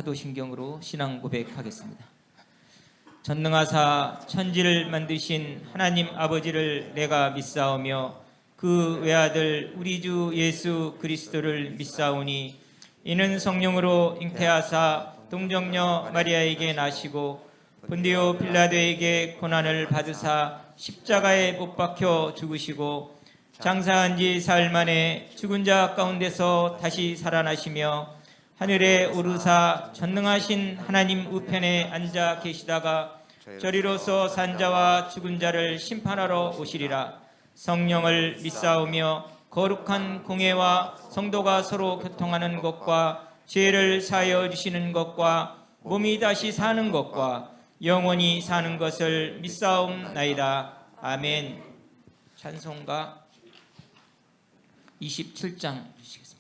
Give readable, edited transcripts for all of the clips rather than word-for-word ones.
사도신경으로 신앙 고백하겠습니다. 전능하사 천지를 만드신 하나님 아버지를 내가 믿사오며 그 외아들 우리 주 예수 그리스도를 믿사오니 이는 성령으로 잉태하사 동정녀 마리아에게 나시고 본디오 빌라도에게 고난을 받으사 십자가에 못 박혀 죽으시고 장사한 지 사흘 만에 죽은 자 가운데서 다시 살아나시며 하늘에 오르사 전능하신 하나님 우편에 앉아 계시다가 저리로서 산 자와 죽은 자를 심판하러 오시리라. 성령을 믿사오며 거룩한 공회와 성도가 서로 교통하는 것과 죄를 사하여 주시는 것과 몸이 다시 사는 것과 영원히 사는 것을 믿사옵나이다. 아멘. 찬송가 27장 주시겠습니다.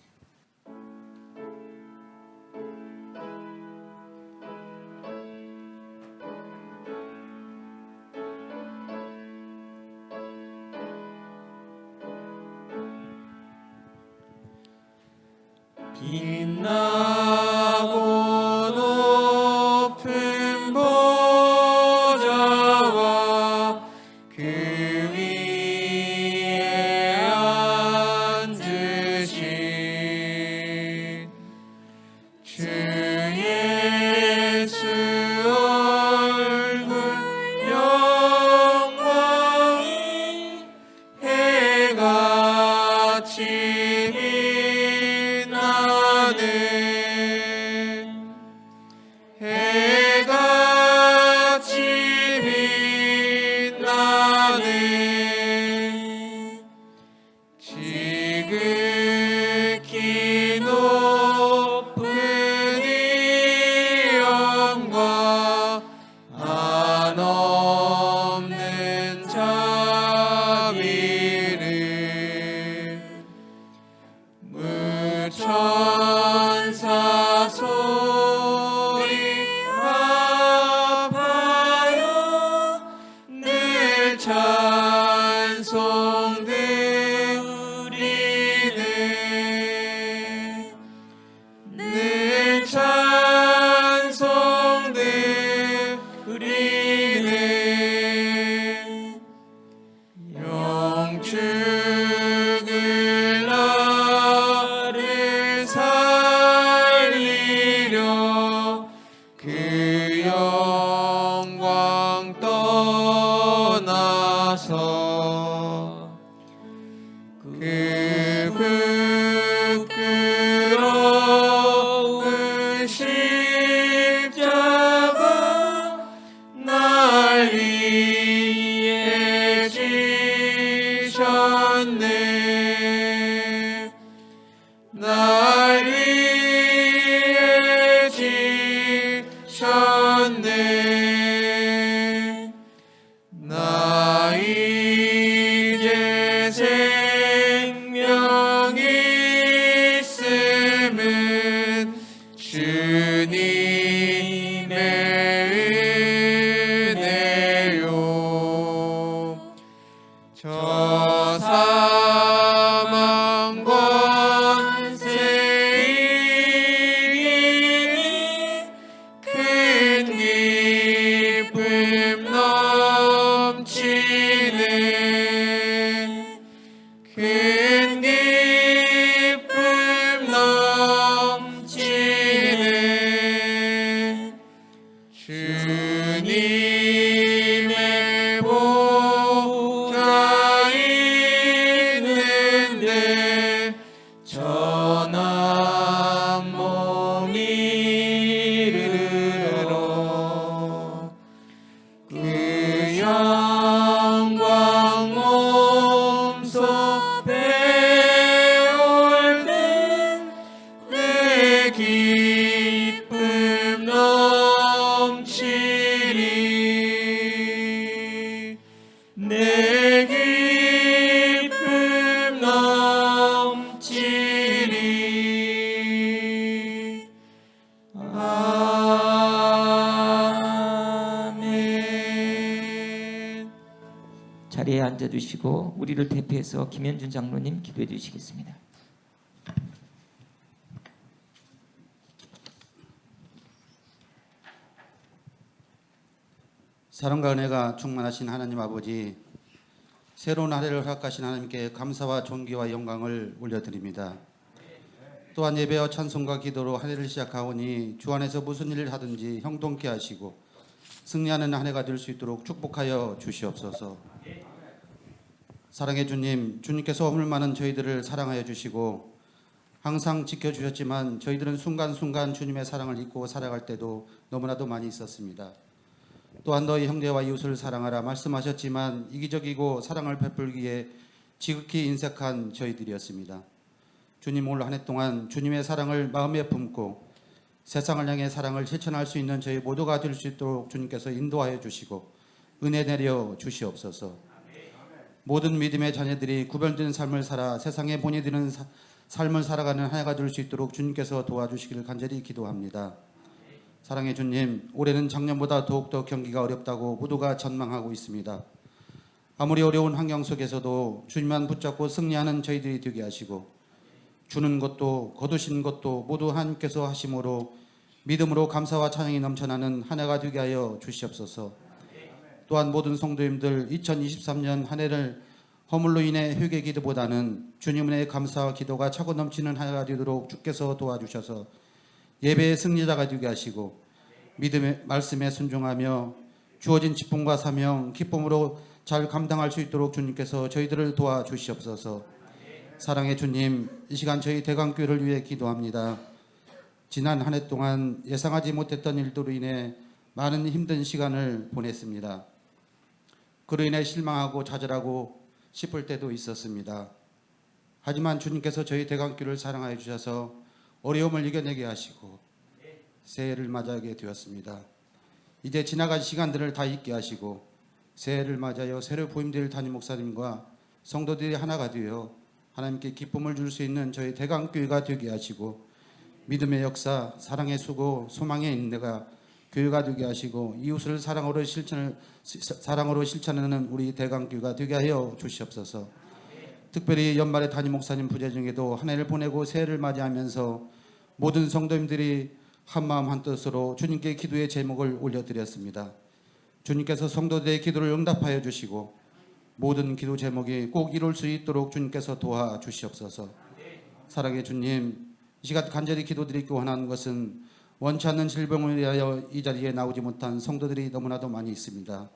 빛나고 높은 보좌와 그 위에 앉으신 주 예수 얼굴 영광이 해같이 지극히 높은 이 영광 한없는 자비를 무천사 소리 합하여 늘 찬송 늘 찬송 드리네. 영축을 나를 살리려 그 영광 떠나서 그 부끄러운 십자가 날 위해 지셨네. 날 위해 지셨네. 나 이제 생명이 있음은 주님의 은혜요. 저 사망 권세 이기니 큰 기쁨 넘치네. 큰 기쁨 넘치네. 주님의 보좌 있는데 전한 몸 이르러 그 영광 몸소 배울는 내 기쁨 넘치리. 내 기쁨 넘치리. 아멘. 자리에 앉아주시고 우리를 대표해서 김현준 장로님 기도해 주시겠습니다. 사랑과 은혜가 충만하신 하나님 아버지, 새로운 한 해를 허락하신 하나님께 감사와 존귀와 영광을 올려드립니다. 또한 예배와 찬송과 기도로 한 해를 시작하오니 주 안에서 무슨 일을 하든지 형통케 하시고 승리하는 한 해가 될 수 있도록 축복하여 주시옵소서. 사랑의 주님, 주님께서 허물 많은 저희들을 사랑하여 주시고 항상 지켜주셨지만 저희들은 순간순간 주님의 사랑을 잊고 살아갈 때도 너무나도 많이 있었습니다. 또한 너희 형제와 이웃을 사랑하라 말씀하셨지만 이기적이고 사랑을 베풀기에 지극히 인색한 저희들이었습니다. 주님, 올 한 해 동안 주님의 사랑을 마음에 품고 세상을 향해 사랑을 실천할 수 있는 저희 모두가 될 수 있도록 주님께서 인도하여 주시고 은혜 내려 주시옵소서. 모든 믿음의 자녀들이 구별된 삶을 살아 세상에 본이 되는 삶을 살아가는 한 해가 될 수 있도록 주님께서 도와주시기를 간절히 기도합니다. 사랑의 주님, 올해는 작년보다 더욱더 경기가 어렵다고 모두가 전망하고 있습니다. 아무리 어려운 환경 속에서도 주님만 붙잡고 승리하는 저희들이 되게 하시고 주는 것도 거두신 것도 모두 하나님께서 하심으로 믿음으로 감사와 찬양이 넘쳐나는 한 해가 되게 하여 주시옵소서. 또한 모든 성도님들 2023년 한 해를 허물로 인해 회개 기도보다는 주님의 감사와 기도가 차고 넘치는 한 해가 되도록 주께서 도와주셔서 예배의 승리자가 되게 하시고 믿음의 말씀에 순종하며 주어진 직분과 사명 기쁨으로 잘 감당할 수 있도록 주님께서 저희들을 도와주시옵소서. 사랑의 주님, 이 시간 저희 대강교회를 위해 기도합니다. 지난 한 해 동안 예상하지 못했던 일들로 인해 많은 힘든 시간을 보냈습니다. 그로 인해 실망하고 좌절하고 싶을 때도 있었습니다. 하지만 주님께서 저희 대강교회를 사랑하여 주셔서 어려움을 이겨내게 하시고 새해를 맞이하게 되었습니다. 이제 지나간 시간들을 다 잊게 하시고 새해를 맞이하여 새로 부임될 담임 목사님과 성도들이 하나가 되어 하나님께 기쁨을 줄 수 있는 저희 대강교회가 되게 하시고 믿음의 역사, 사랑의 수고, 소망의 인내가 교회가 되게 하시고 이웃을 사랑으로 실천하는 우리 대강교회가 되게 하여 주시옵소서. 특별히 연말에 담임 목사님 부재 중에도 한 해를 보내고 새해를 맞이하면서 모든 성도님들이 한마음 한뜻으로 주님께 기도의 제목을 올려드렸습니다. 주님께서 성도들의 기도를 응답하여 주시고 모든 기도 제목이 꼭 이룰 수 있도록 주님께서 도와주시옵소서. 사랑의 주님, 이 시간 간절히 기도드리고 원하는 것은 원치 않는 질병을 위하여 이 자리에 나오지 못한 성도들이 너무나도 많이 있습니다.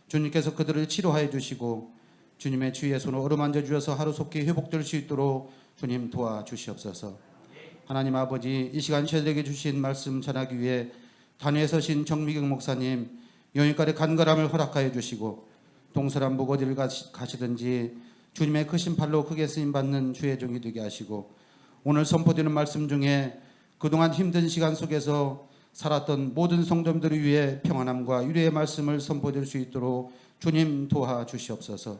주님께서 그들을 치료하여 주시고 주님의 주의 손으로 어루만져 주셔서 하루속히 회복될 수 있도록 주님 도와주시옵소서. 하나님 아버지, 이 시간 저희에게 주신 말씀 전하기 위해 단위에 서신 정미경 목사님 영일간의 간절함을 허락하여 주시고 동서남북 어디를 가시든지 주님의 크신 팔로 크게 쓰임받는 주의 종이 되게 하시고 오늘 선포되는 말씀 중에 그동안 힘든 시간 속에서 살았던 모든 성도님들을 위해 평안함과 유래의 말씀을 선포될 수 있도록 주님 도와주시옵소서.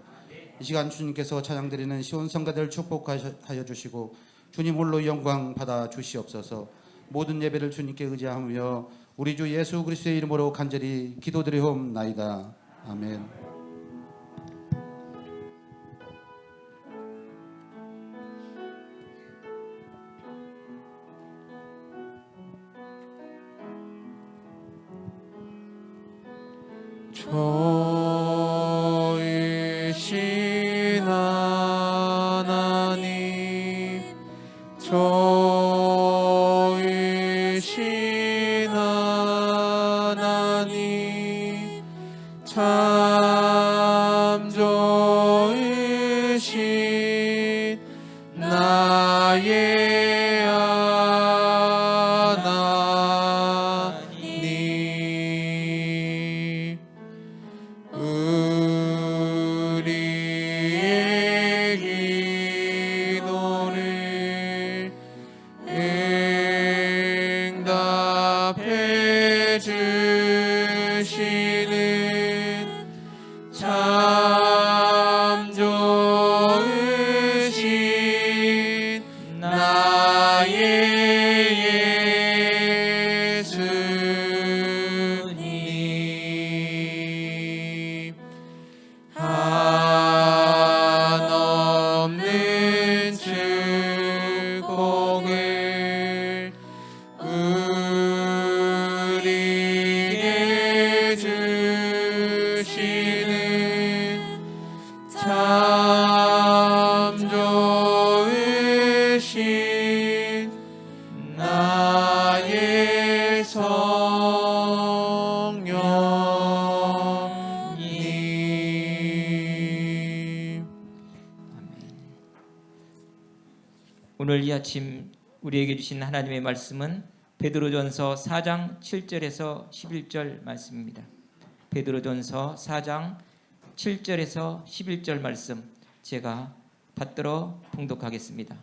이 시간 주님께서 찬양드리는 시온 성가들 축복하여 주시고 주님 홀로 영광 받아 주시옵소서. 모든 예배를 주님께 의지하며 우리 주 예수 그리스도의 이름으로 간절히 기도드리옵나이다. 아멘. 저이신 하나님, 저이신 하나님, 참 좋으신 나의 하나님, 오늘 이 아침 우리에게 주신 하나님의 말씀은 베드로전서 4장 7절에서 11절 말씀입니다. 베드로전서 4장 7절에서 11절 말씀 제가 받들어 봉독하겠습니다.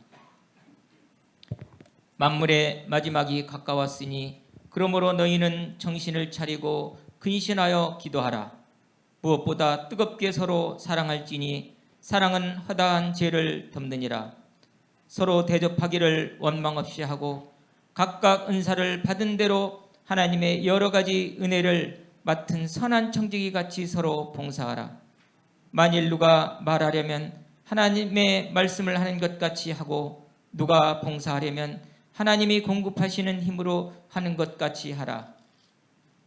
만물의 마지막이 가까웠으니 그러므로 너희는 정신을 차리고 근신하여 기도하라. 무엇보다 뜨겁게 서로 사랑할지니 사랑은 허다한 죄를 덮느니라. 서로 대접하기를 원망 없이 하고 각각 은사를 받은 대로 하나님의 여러 가지 은혜를 맡은 선한 청지기 같이 서로 봉사하라. 만일 누가 말하려면 하나님의 말씀을 하는 것 같이 하고 누가 봉사하려면 하나님이 공급하시는 힘으로 하는 것 같이 하라.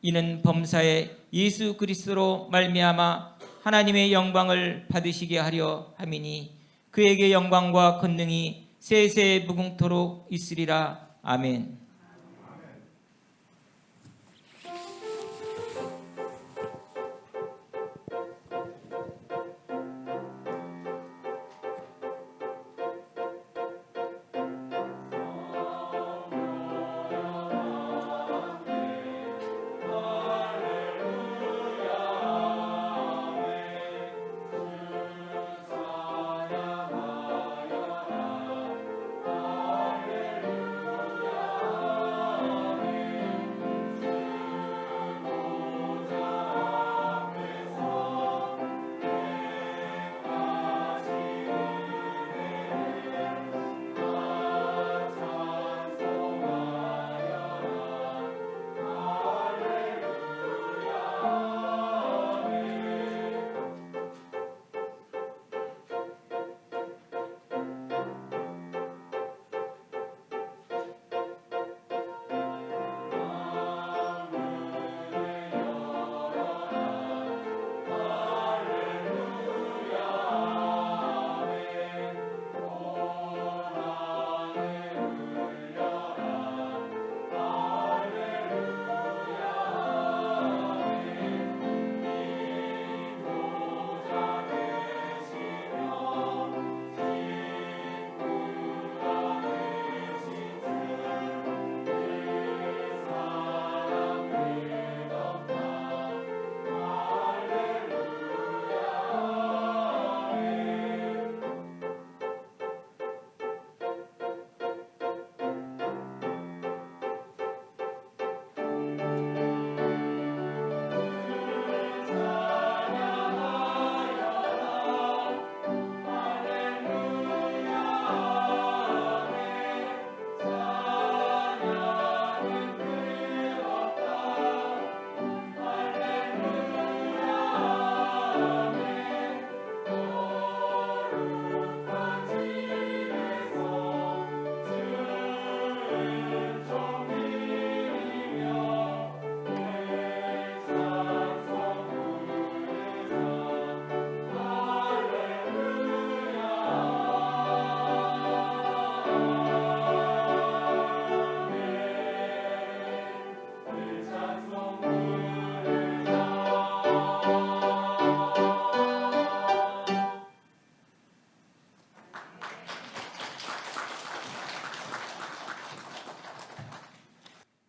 이는 범사에 예수 그리스도로 말미암아 하나님의 영광을 받으시게 하려 함이니 그에게 영광과 권능이 세세 무궁토록 있으리라. 아멘.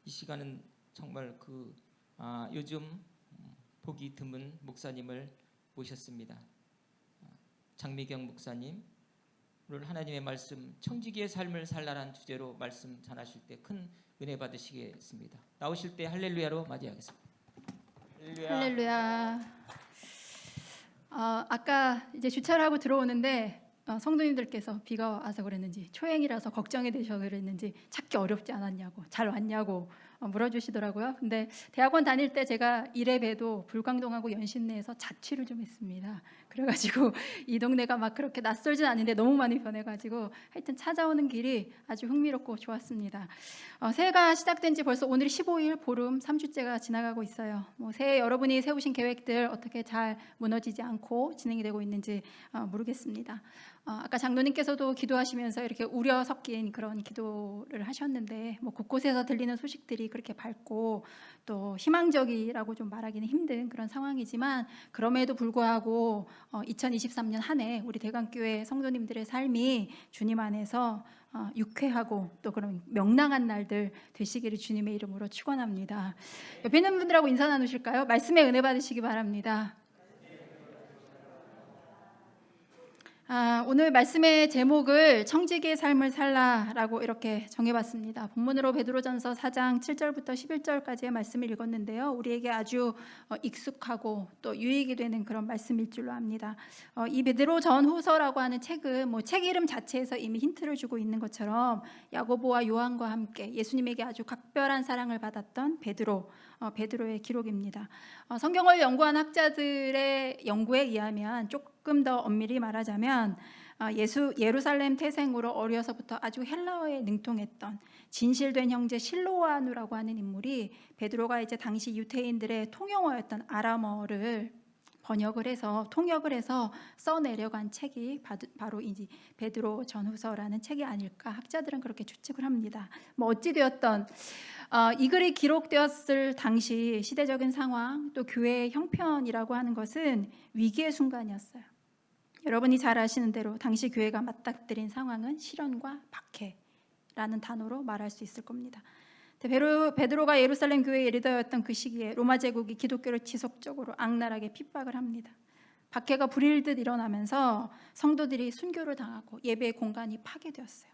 이 시간은 정말 요즘 보기 드문 목사님을 모셨습니다. 장미경 목사님, 오늘 하나님의 말씀 청지기의 삶을 살라란 주제로 말씀 전하실 때 큰 은혜 받으시겠습니다. 나오실 때 할렐루야로 맞이하겠습니다. 할렐루야. 아까 이제 주차를 하고 들어오는데 성도님들께서 비가 와서 그랬는지 초행이라서 걱정이 되셔서 그랬는지 찾기 어렵지 않았냐고 잘 왔냐고 물어주시더라고요. 근데 대학원 다닐 때 제가 이래봬도 불광동하고 연신내에서 자취를 좀 했습니다. 그래가지고 이 동네가 막 그렇게 낯설진 않은데 너무 많이 변해가지고 하여튼 찾아오는 길이 아주 흥미롭고 좋았습니다. 새해가 시작된 지 벌써 오늘이 15일 보름 3주째가 지나가고 있어요. 새해 여러분이 세우신 계획들 어떻게 잘 무너지지 않고 진행이 되고 있는지 모르겠습니다. 아까 장로님께서도 기도하시면서 이렇게 우려 섞인 그런 기도를 하셨는데 곳곳에서 들리는 소식들이 모습이 그렇게 밝고 또 희망적이라고 좀 말하기는 힘든 그런 상황이지만, 그럼에도 불구하고 2023년 한 해 우리 대강교회 성도님들의 삶이 주님 안에서 유쾌하고 또 그런 명랑한 날들 되시기를 주님의 이름으로 축원합니다. 옆에 있는 분들하고 인사 나누실까요? 말씀의 은혜 받으시기 바랍니다. 오늘 말씀의 제목을 청지기의 삶을 살라라고 이렇게 정해봤습니다. 본문으로 베드로전서 4장 7절부터 11절까지의 말씀을 읽었는데요. 우리에게 아주 익숙하고 또 유익이 되는 그런 말씀일 줄로 압니다. 이 베드로 전후서라고 하는 책은 책 이름 자체에서 이미 힌트를 주고 있는 것처럼 야고보와 요한과 함께 예수님에게 아주 각별한 사랑을 받았던 베드로의 기록입니다. 성경을 연구한 학자들의 연구에 의하면 조금 더 엄밀히 말하자면 예루살렘 태생으로 어려서부터 아주 헬라어에 능통했던 진실된 형제 실로아누라고 하는 인물이 베드로가 이제 당시 유대인들의 통용어였던 아람어를 번역을 해서 통역을 해서 써내려간 책이 바로 이 베드로 전후서라는 책이 아닐까 학자들은 그렇게 추측을 합니다. 어찌 되었던 이 글이 기록되었을 당시 시대적인 상황 또 교회의 형편이라고 하는 것은 위기의 순간이었어요. 여러분이 잘 아시는 대로 당시 교회가 맞닥뜨린 상황은 시련과 박해라는 단어로 말할 수 있을 겁니다. 베드로가 예루살렘 교회의 리더였던 그 시기에 로마 제국이 기독교를 지속적으로 악랄하게 핍박을 합니다. 박해가 불일듯 일어나면서 성도들이 순교를 당하고 예배의 공간이 파괴되었어요.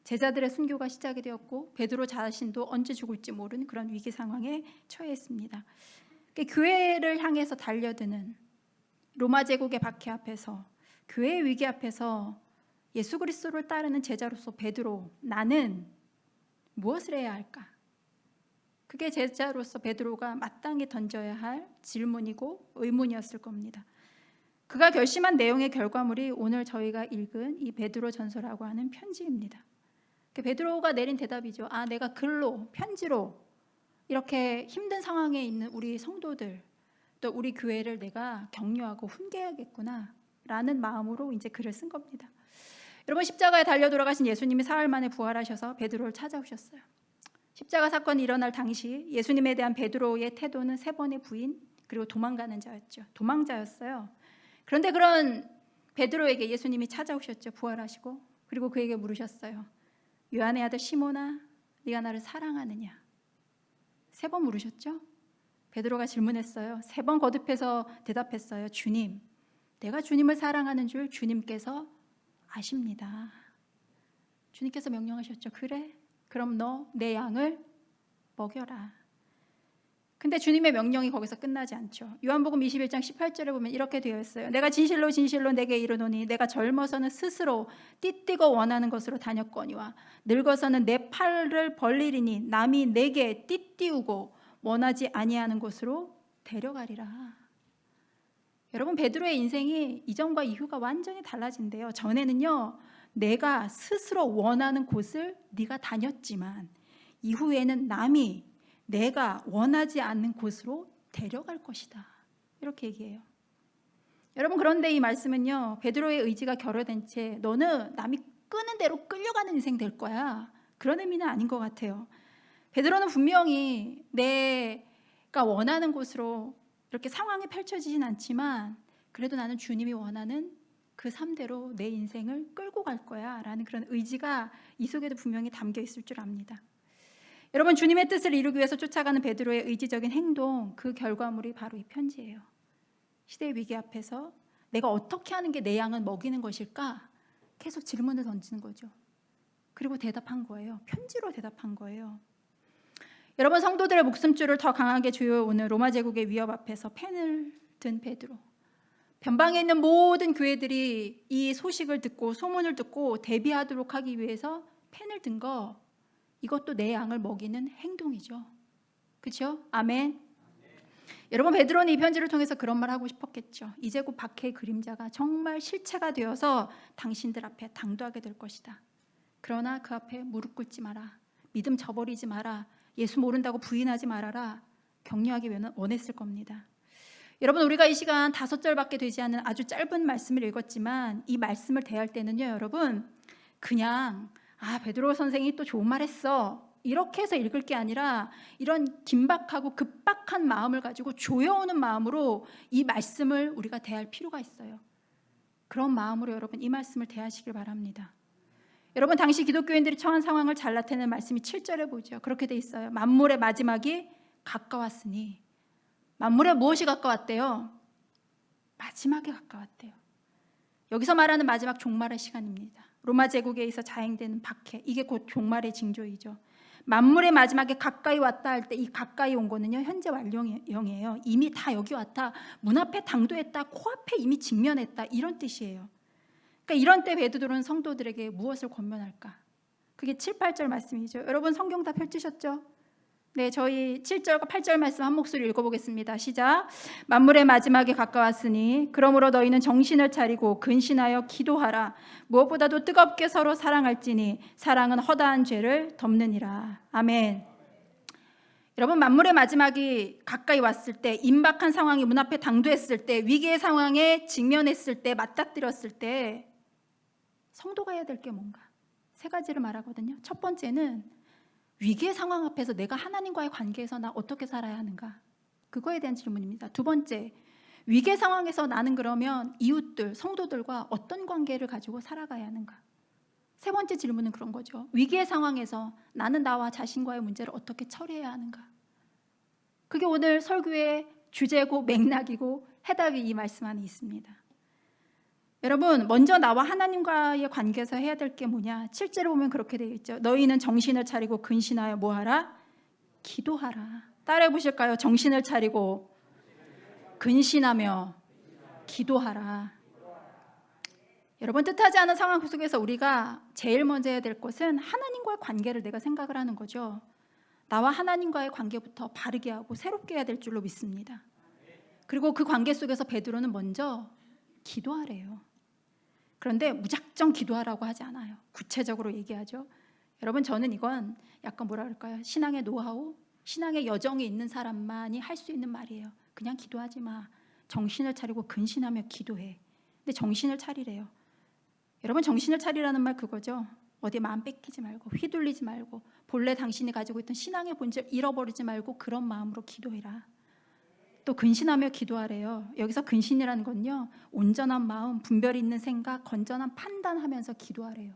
제자들의 순교가 시작이 되었고 베드로 자신도 언제 죽을지 모르는 그런 위기 상황에 처해 있습니다. 교회를 향해서 달려드는 로마 제국의 박해 앞에서, 교회의 위기 앞에서 예수 그리스도를 따르는 제자로서 베드로, 나는 무엇을 해야 할까? 그게 제자로서 베드로가 마땅히 던져야 할 질문이고 의문이었을 겁니다. 그가 결심한 내용의 결과물이 오늘 저희가 읽은 이 베드로 전서라고 하는 편지입니다. 베드로가 내린 대답이죠. 내가 글로, 편지로 이렇게 힘든 상황에 있는 우리 성도들, 또 우리 교회를 내가 격려하고 훈계해야겠구나 라는 마음으로 이제 글을 쓴 겁니다. 여러분, 십자가에 달려 돌아가신 예수님이 사흘 만에 부활하셔서 베드로를 찾아오셨어요. 십자가 사건이 일어날 당시 예수님에 대한 베드로의 태도는 3번의 부인 그리고 도망가는 자였죠. 도망자였어요. 그런데 그런 베드로에게 예수님이 찾아오셨죠. 부활하시고. 그리고 그에게 물으셨어요. 요한의 아들 시몬아, 네가 나를 사랑하느냐? 3번 물으셨죠. 베드로가 질문했어요. 3번 거듭해서 대답했어요. 주님, 내가 주님을 사랑하는 줄 주님께서 아십니다. 주님께서 명령하셨죠. 그래? 그럼 너 내 양을 먹여라. 근데 주님의 명령이 거기서 끝나지 않죠. 요한복음 21장 18절에 보면 이렇게 되어 있어요. 내가 진실로 진실로 내게 이르노니 내가 젊어서는 스스로 띠띠고 원하는 것으로 다녔거니와 늙어서는 내 팔을 벌리리니 남이 내게 띠띠우고 원하지 아니하는 곳으로 데려가리라. 여러분, 베드로의 인생이 이전과 이후가 완전히 달라진대요. 전에는요, 내가 스스로 원하는 곳을 네가 다녔지만 이후에는 남이 내가 원하지 않는 곳으로 데려갈 것이다. 이렇게 얘기해요. 여러분, 그런데 이 말씀은요, 베드로의 의지가 결여된 채 너는 남이 끄는 대로 끌려가는 인생 될 거야, 그런 의미는 아닌 것 같아요. 베드로는 분명히 내가 원하는 곳으로 이렇게 상황이 펼쳐지진 않지만 그래도 나는 주님이 원하는 그 삶대로 내 인생을 끌고 갈 거야 라는 그런 의지가 이 속에도 분명히 담겨 있을 줄 압니다. 여러분, 주님의 뜻을 이루기 위해서 쫓아가는 베드로의 의지적인 행동, 그 결과물이 바로 이 편지예요. 시대의 위기 앞에서 내가 어떻게 하는 게 내 양을 먹이는 것일까? 계속 질문을 던지는 거죠. 그리고 대답한 거예요. 편지로 대답한 거예요. 여러분, 성도들의 목숨줄을 더 강하게 조여오는 로마 제국의 위협 앞에서 펜을 든 베드로, 변방에 있는 모든 교회들이 이 소식을 듣고 소문을 듣고 대비하도록 하기 위해서 펜을 든 거, 이것도 내 양을 먹이는 행동이죠. 그렇죠? 아멘. 여러분, 베드로는 이 편지를 통해서 그런 말 하고 싶었겠죠. 이제 곧 박해의 그림자가 정말 실체가 되어서 당신들 앞에 당도하게 될 것이다. 그러나 그 앞에 무릎 꿇지 마라. 믿음 저버리지 마라. 예수 모른다고 부인하지 말아라. 격려하기 원했을 겁니다. 여러분, 우리가 이 시간 5절밖에 되지 않은 아주 짧은 말씀을 읽었지만 이 말씀을 대할 때는요, 여러분, 그냥 베드로 선생이 또 좋은 말 했어, 이렇게 해서 읽을 게 아니라 이런 긴박하고 급박한 마음을 가지고 조여오는 마음으로 이 말씀을 우리가 대할 필요가 있어요. 그런 마음으로 여러분 이 말씀을 대하시길 바랍니다. 여러분 당시 기독교인들이 처한 상황을 잘 나타내는 말씀이 7절에 보죠. 그렇게 돼 있어요. 만물의 마지막이 가까웠으니. 만물의 무엇이 가까웠대요? 마지막에 가까웠대요. 여기서 말하는 마지막 종말의 시간입니다. 로마 제국에 의해서 자행되는 박해, 이게 곧 종말의 징조이죠. 만물의 마지막에 가까이 왔다 할 때 이 가까이 온 거는요 현재 완료형이에요. 이미 다 여기 왔다, 문 앞에 당도했다, 코앞에 이미 직면했다, 이런 뜻이에요. 그러니까 이런 때 베드로는 성도들에게 무엇을 권면할까? 그게 7, 8절 말씀이죠. 여러분 성경 다 펼치셨죠? 네, 저희 7절과 8절 말씀 한 목소리 읽어보겠습니다. 시작. 만물의 마지막에 가까웠으니 그러므로 너희는 정신을 차리고 근신하여 기도하라. 무엇보다도 뜨겁게 서로 사랑할지니 사랑은 허다한 죄를 덮느니라. 아멘. 여러분 만물의 마지막이 가까이 왔을 때, 임박한 상황이 문 앞에 당도했을 때, 위기의 상황에 직면했을 때, 맞닥뜨렸을 때 성도가 해야 될 게 뭔가? 세 가지를 말하거든요. 첫 번째는 위기의 상황 앞에서 내가 하나님과의 관계에서 나 어떻게 살아야 하는가? 그거에 대한 질문입니다. 두 번째, 위기의 상황에서 나는 그러면 이웃들, 성도들과 어떤 관계를 가지고 살아가야 하는가? 세 번째 질문은 그런 거죠. 위기의 상황에서 나는 나와 자신과의 문제를 어떻게 처리해야 하는가? 그게 오늘 설교의 주제고 맥락이고 해답이 이 말씀 안에 있습니다. 여러분 먼저 나와 하나님과의 관계에서 해야 될 게 뭐냐? 7절에 보면 그렇게 되어 있죠. 너희는 정신을 차리고 근신하여 뭐하라? 기도하라. 따라해 보실까요? 정신을 차리고 근신하며 기도하라. 여러분 뜻하지 않은 상황 속에서 우리가 제일 먼저 해야 될 것은 하나님과의 관계를 내가 생각을 하는 거죠. 나와 하나님과의 관계부터 바르게 하고 새롭게 해야 될 줄로 믿습니다. 그리고 그 관계 속에서 베드로는 먼저 기도하래요. 그런데 무작정 기도하라고 하지 않아요. 구체적으로 얘기하죠. 여러분 저는 이건 약간 뭐라 그럴까요? 신앙의 노하우, 신앙의 여정이 있는 사람만이 할 수 있는 말이에요. 그냥 기도하지 마. 정신을 차리고 근신하며 기도해. 근데 정신을 차리래요. 여러분 정신을 차리라는 말 그거죠. 어디 마음 뺏기지 말고 휘둘리지 말고 본래 당신이 가지고 있던 신앙의 본질 잃어버리지 말고 그런 마음으로 기도해라. 또 근신하며 기도하래요. 여기서 근신이라는 건요 온전한 마음, 분별이 있는 생각, 건전한 판단하면서 기도하래요.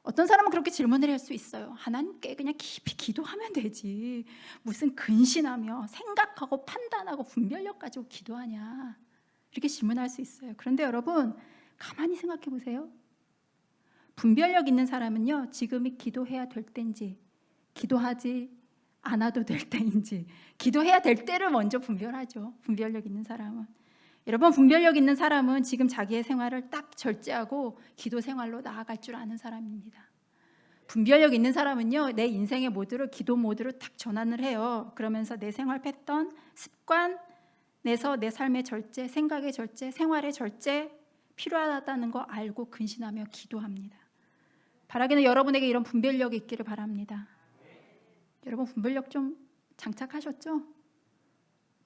어떤 사람은 그렇게 질문을 할 수 있어요. 하나님께 그냥 깊이 기도하면 되지 무슨 근신하며 생각하고 판단하고 분별력 가지고 기도하냐, 이렇게 질문할 수 있어요. 그런데 여러분 가만히 생각해 보세요. 분별력 있는 사람은요 지금이 기도해야 될 때인지 기도하지 않아도 될 때인지 기도해야 될 때를 먼저 분별하죠. 분별력 있는 사람은. 여러분 분별력 있는 사람은 지금 자기의 생활을 딱 절제하고 기도 생활로 나아갈 줄 아는 사람입니다. 분별력 있는 사람은요 내 인생의 모드를 기도 모드로 딱 전환을 해요. 그러면서 내 생활 패턴, 습관 내서 내 삶의 절제, 생각의 절제, 생활의 절제 필요하다는 거 알고 근신하며 기도합니다. 바라기는 여러분에게 이런 분별력이 있기를 바랍니다. 여러분 분별력 좀 장착하셨죠?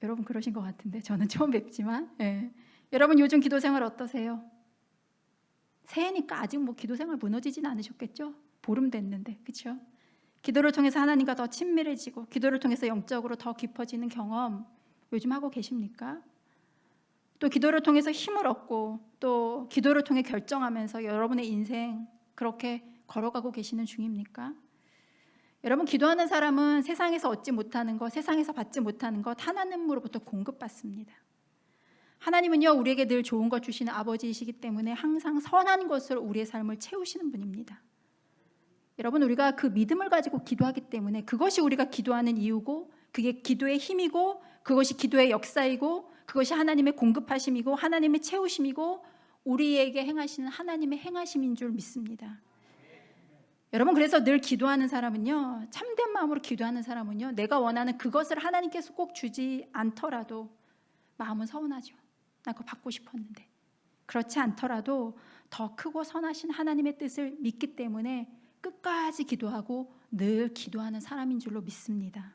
여러분 그러신 것 같은데 저는 처음 뵙지만 여러분 요즘 기도 생활 어떠세요? 새해니까 아직 뭐 기도 생활 무너지진 않으셨겠죠? 보름 됐는데 그렇죠? 기도를 통해서 하나님과 더 친밀해지고 기도를 통해서 영적으로 더 깊어지는 경험 요즘 하고 계십니까? 또 기도를 통해서 힘을 얻고 또 기도를 통해 결정하면서 여러분의 인생 그렇게 걸어가고 계시는 중입니까? 여러분 기도하는 사람은 세상에서 얻지 못하는 것, 세상에서 받지 못하는 것 하나님으로부터 공급받습니다. 하나님은요 우리에게 늘 좋은 것 주시는 아버지이시기 때문에 항상 선한 것으로 우리의 삶을 채우시는 분입니다. 여러분 우리가 그 믿음을 가지고 기도하기 때문에 그것이 우리가 기도하는 이유고 그게 기도의 힘이고 그것이 기도의 역사이고 그것이 하나님의 공급하심이고 하나님의 채우심이고 우리에게 행하시는 하나님의 행하심인 줄 믿습니다. 여러분 그래서 늘 기도하는 사람은요 참된 마음으로 기도하는 사람은요 내가 원하는 그것을 하나님께서 꼭 주지 않더라도 마음은 서운하죠. 나 그거 받고 싶었는데. 그렇지 않더라도 더 크고 선하신 하나님의 뜻을 믿기 때문에 끝까지 기도하고 늘 기도하는 사람인 줄로 믿습니다.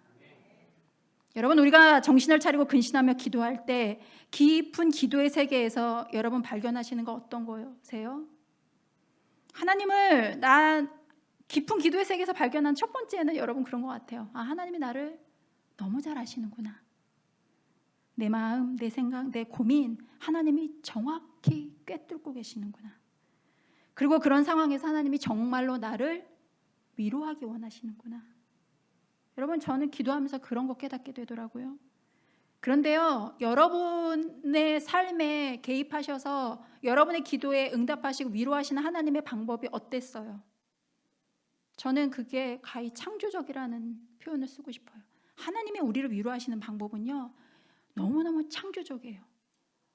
여러분 우리가 정신을 차리고 근신하며 기도할 때 깊은 기도의 세계에서 여러분 발견하시는 거 어떤 거세요? 하나님을 나 깊은 기도의 세계에서 발견한 첫 번째는 여러분 그런 것 같아요. 하나님이 나를 너무 잘 아시는구나. 내 마음, 내 생각, 내 고민 하나님이 정확히 꿰뚫고 계시는구나. 그리고 그런 상황에서 하나님이 정말로 나를 위로하기 원하시는구나. 여러분 저는 기도하면서 그런 거 깨닫게 되더라고요. 그런데요, 여러분의 삶에 개입하셔서 여러분의 기도에 응답하시고 위로하시는 하나님의 방법이 어땠어요? 저는 그게 가히 창조적이라는 표현을 쓰고 싶어요. 하나님이 우리를 위로하시는 방법은요, 너무너무 창조적이에요.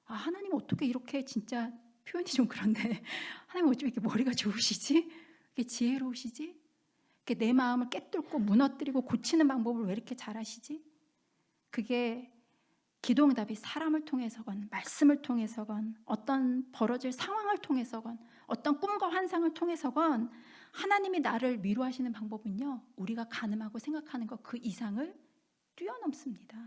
하나님 어떻게 이렇게, 진짜 표현이 좀 그런데 하나님 어쩜 이렇게 머리가 좋으시지? 이렇게 지혜로우시지? 이렇게 내 마음을 꿰뚫고 무너뜨리고 고치는 방법을 왜 이렇게 잘하시지? 그게 기도응답이 사람을 통해서건 말씀을 통해서건 어떤 벌어질 상황을 통해서건 어떤 꿈과 환상을 통해서건 하나님이 나를 위로하시는 방법은요, 우리가 가늠하고 생각하는 것 그 이상을 뛰어넘습니다.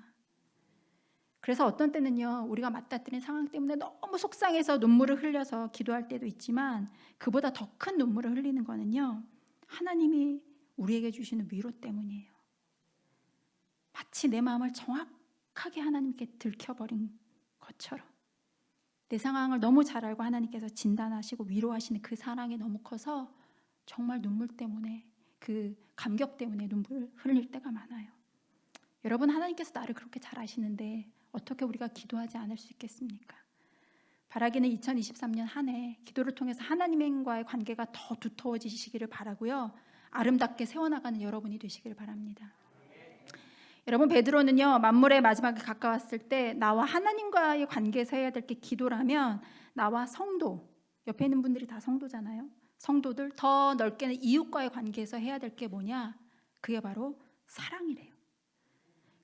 그래서 어떤 때는요, 우리가 맞닥뜨린 상황 때문에 너무 속상해서 눈물을 흘려서 기도할 때도 있지만, 그보다 더 큰 눈물을 흘리는 거는요, 하나님이 우리에게 주시는 위로 때문이에요. 마치 내 마음을 정확하게 하나님께 들켜버린 것처럼 내 상황을 너무 잘 알고 하나님께서 진단하시고 위로하시는 그 사랑이 너무 커서 정말 눈물 때문에, 그 감격 때문에 눈물을 흘릴 때가 많아요. 여러분, 하나님께서 나를 그렇게 잘 아시는데 어떻게 우리가 기도하지 않을 수 있겠습니까? 바라기는 2023년 한 해 기도를 통해서 하나님과의 관계가 더 두터워지시기를 바라고요, 아름답게 세워나가는 여러분이 되시기를 바랍니다. 여러분, 베드로는요, 만물의 마지막에 가까웠을 때 나와 하나님과의 관계에서 해야 될 게 기도라면, 나와 성도, 옆에 있는 분들이 다 성도잖아요. 성도들, 더 넓게는 이웃과의 관계에서 해야 될 게 뭐냐? 그게 바로 사랑이래요.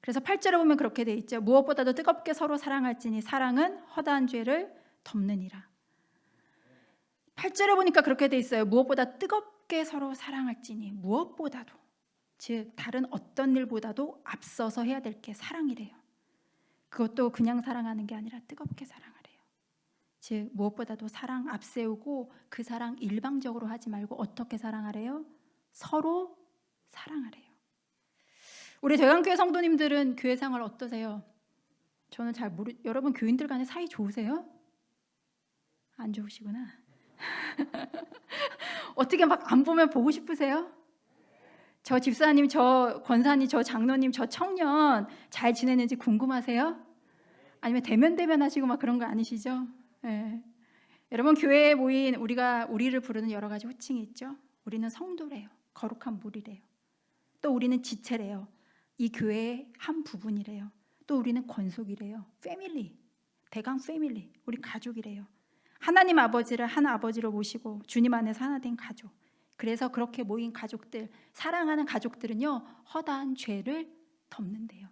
그래서 8절에 보면 그렇게 돼 있죠. 무엇보다도 뜨겁게 서로 사랑할지니 사랑은 허다한 죄를 덮느니라. 8절에 보니까 그렇게 돼 있어요. 무엇보다 뜨겁게 서로 사랑할지니, 무엇보다도, 즉 다른 어떤 일보다도 앞서서 해야 될 게 사랑이래요. 그것도 그냥 사랑하는 게 아니라 뜨겁게 사랑하래요. 즉 무엇보다도 사랑 앞세우고 그 사랑 일방적으로 하지 말고 어떻게 사랑하래요? 서로 사랑하래요. 우리 대강교회 성도님들은 교회 생활 어떠세요? 저는 잘 여러분 교인들 간에 사이 좋으세요? 안 좋으시구나. 어떻게 막 안 보면 보고 싶으세요? 저 집사님, 저 권사님, 저 장로님, 저 청년 잘 지내는지 궁금하세요? 아니면 대면하시고 막 그런 거 아니시죠? 네. 여러분, 교회에 모인 우리를 부르는 여러 가지 호칭이 있죠. 우리는 성도래요. 거룩한 무리래요. 또 우리는 지체래요. 이 교회의 한 부분이래요. 또 우리는 권속이래요. 패밀리, 대강 패밀리, 우리 가족이래요. 하나님 아버지를 한 아버지로 모시고 주님 안에서 하나 된 가족. 그래서 그렇게 모인 가족들, 사랑하는 가족들은요, 허다한 죄를 덮는데요.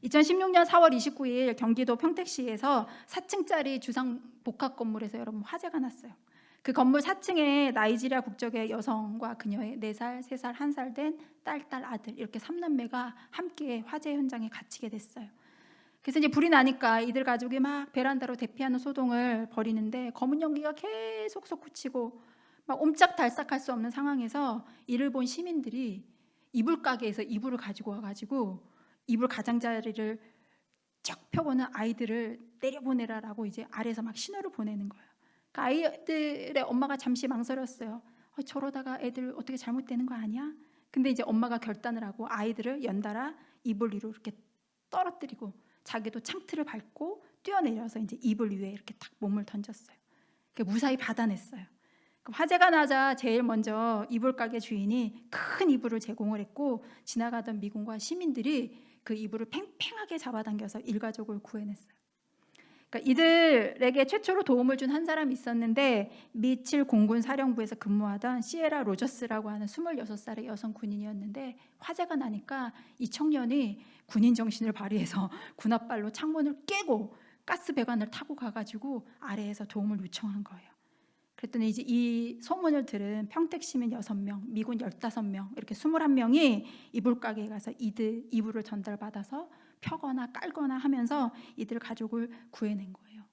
2016년 4월 29일 경기도 평택시에서 4층짜리 주상 복합 건물에서 여러분 화재가 났어요. 그 건물 4층에 나이지리아 국적의 여성과 그녀의 4살, 3살, 1살 된 딸, 아들, 이렇게 3남매가 함께 화재 현장에 갇히게 됐어요. 그래서 이제 불이 나니까 이들 가족이 막 베란다로 대피하는 소동을 벌이는데, 검은 연기가 계속 솟구치고 막 옴짝달싹할 수 없는 상황에서 이를 본 시민들이 이불 가게에서 이불을 가지고 와가지고 이불 가장자리를 쫙 펴고는 아이들을 내려보내라라고 이제 아래에서 막 신호를 보내는 거예요. 그러니까 아이들의 엄마가 잠시 망설였어요. 저러다가 애들 어떻게 잘못되는 거 아니야? 근데 이제 엄마가 결단을 하고 아이들을 연달아 이불 위로 이렇게 떨어뜨리고 자기도 창틀을 밟고 뛰어내려서 이제 이불 위에 이렇게 탁 몸을 던졌어요. 무사히 받아냈어요. 화재가 나자 제일 먼저 이불 가게 주인이 큰 이불을 제공을 했고, 지나가던 미군과 시민들이 그 이불을 팽팽하게 잡아당겨서 일가족을 구해냈어요. 그러니까 이들에게 최초로 도움을 준 한 사람이 있었는데, 미7 공군 사령부에서 근무하던 시에라 로저스라고 하는 26살의 여성 군인이었는데, 화재가 나니까 이 청년이 군인 정신을 발휘해서 군홧발로 창문을 깨고 가스 배관을 타고 가가지고 아래에서 도움을 요청한 거예요. 그랬더니 이제 이 소문을 들은 평택 시민 6명, 미군 15명, 이렇게 21명이 이불 가게에 가서 이불을 전달받아서 펴거나 깔거나 하면서 이들 가족을 구해낸 거예요.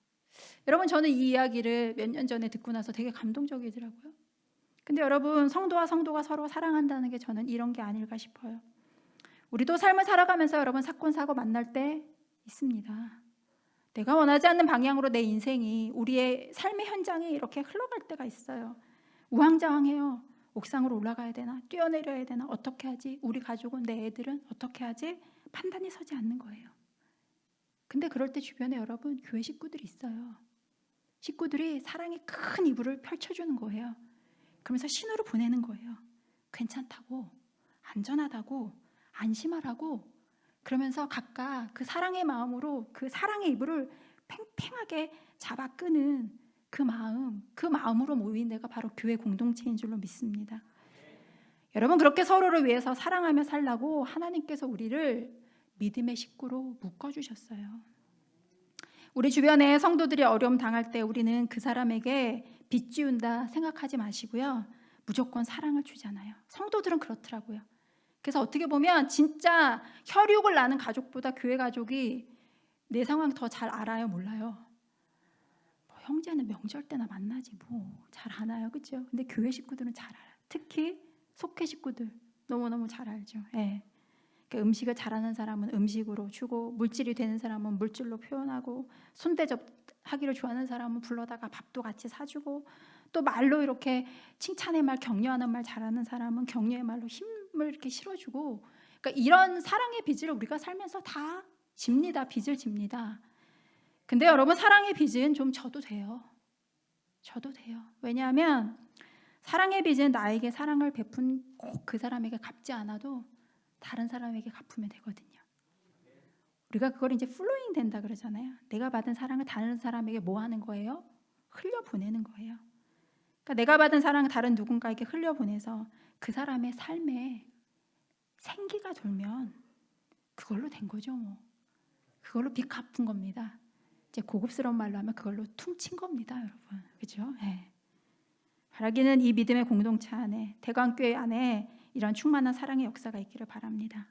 여러분, 저는 이 이야기를 몇 년 전에 듣고 나서 되게 감동적이더라고요. 근데 여러분, 성도와 성도가 서로 사랑한다는 게 저는 이런 게 아닐까 싶어요. 우리도 삶을 살아가면서 여러분 사건 사고 만날 때 있습니다. 내가 원하지 않는 방향으로 내 인생이, 우리의 삶의 현장이 이렇게 흘러갈 때가 있어요. 우왕좌왕해요. 옥상으로 올라가야 되나? 뛰어내려야 되나? 어떻게 하지? 우리 가족은, 내 애들은 어떻게 하지? 판단이 서지 않는 거예요. 근데 그럴 때 주변에 여러분 교회 식구들이 있어요. 식구들이 사랑의 큰 이불을 펼쳐주는 거예요. 그러면서 신호를 보내는 거예요. 괜찮다고, 안전하다고, 안심하라고. 그러면서 각각 그 사랑의 마음으로 그 사랑의 이불을 팽팽하게 잡아 끄는 그 마음으로 모인 데가 바로 교회 공동체인 줄로 믿습니다. 여러분, 그렇게 서로를 위해서 사랑하며 살라고 하나님께서 우리를 믿음의 식구로 묶어주셨어요. 우리 주변에 성도들이 어려움 당할 때 우리는 그 사람에게 빚지운다 생각하지 마시고요. 무조건 사랑을 주잖아요. 성도들은 그렇더라고요. 그래서 어떻게 보면 진짜 혈육을 나는 가족보다 교회 가족이 내 상황 더 잘 알아요, 몰라요? 뭐 형제는 명절 때나 만나지 뭐 잘 아나요, 그렇죠? 근데 교회 식구들은 잘 알아요. 특히 속회 식구들 너무너무 잘 알죠. 예. 그러니까 음식을 잘하는 사람은 음식으로 주고, 물질이 되는 사람은 물질로 표현하고, 손대접 하기를 좋아하는 사람은 불러다가 밥도 같이 사주고, 또 말로 이렇게 칭찬의 말, 격려하는 말 잘하는 사람은 격려의 말로 힘을 이렇게 실어주고, 그러니까 이런 사랑의 빚을 우리가 살면서 다 집니다. 빚을 집니다. 근데 여러분, 사랑의 빚은 좀 져도 돼요. 져도 돼요. 왜냐하면 사랑의 빚은 나에게 사랑을 베푼 꼭 그 사람에게 갚지 않아도 다른 사람에게 갚으면 되거든요. 우리가 그걸 이제 플로잉 된다 그러잖아요. 내가 받은 사랑을 다른 사람에게 뭐 하는 거예요? 흘려보내는 거예요. 그러니까 내가 받은 사랑을 다른 누군가에게 흘려보내서 그 사람의 삶에 생기가 돌면 그걸로 된 거죠. 뭐 그걸로 빚 갚은 겁니다. 이제 고급스러운 말로 하면 그걸로 퉁친 겁니다, 여러분. 그렇죠? 네. 바라기는 이 믿음의 공동체 안에, 대광교회 안에 이런 충만한 사랑의 역사가 있기를 바랍니다.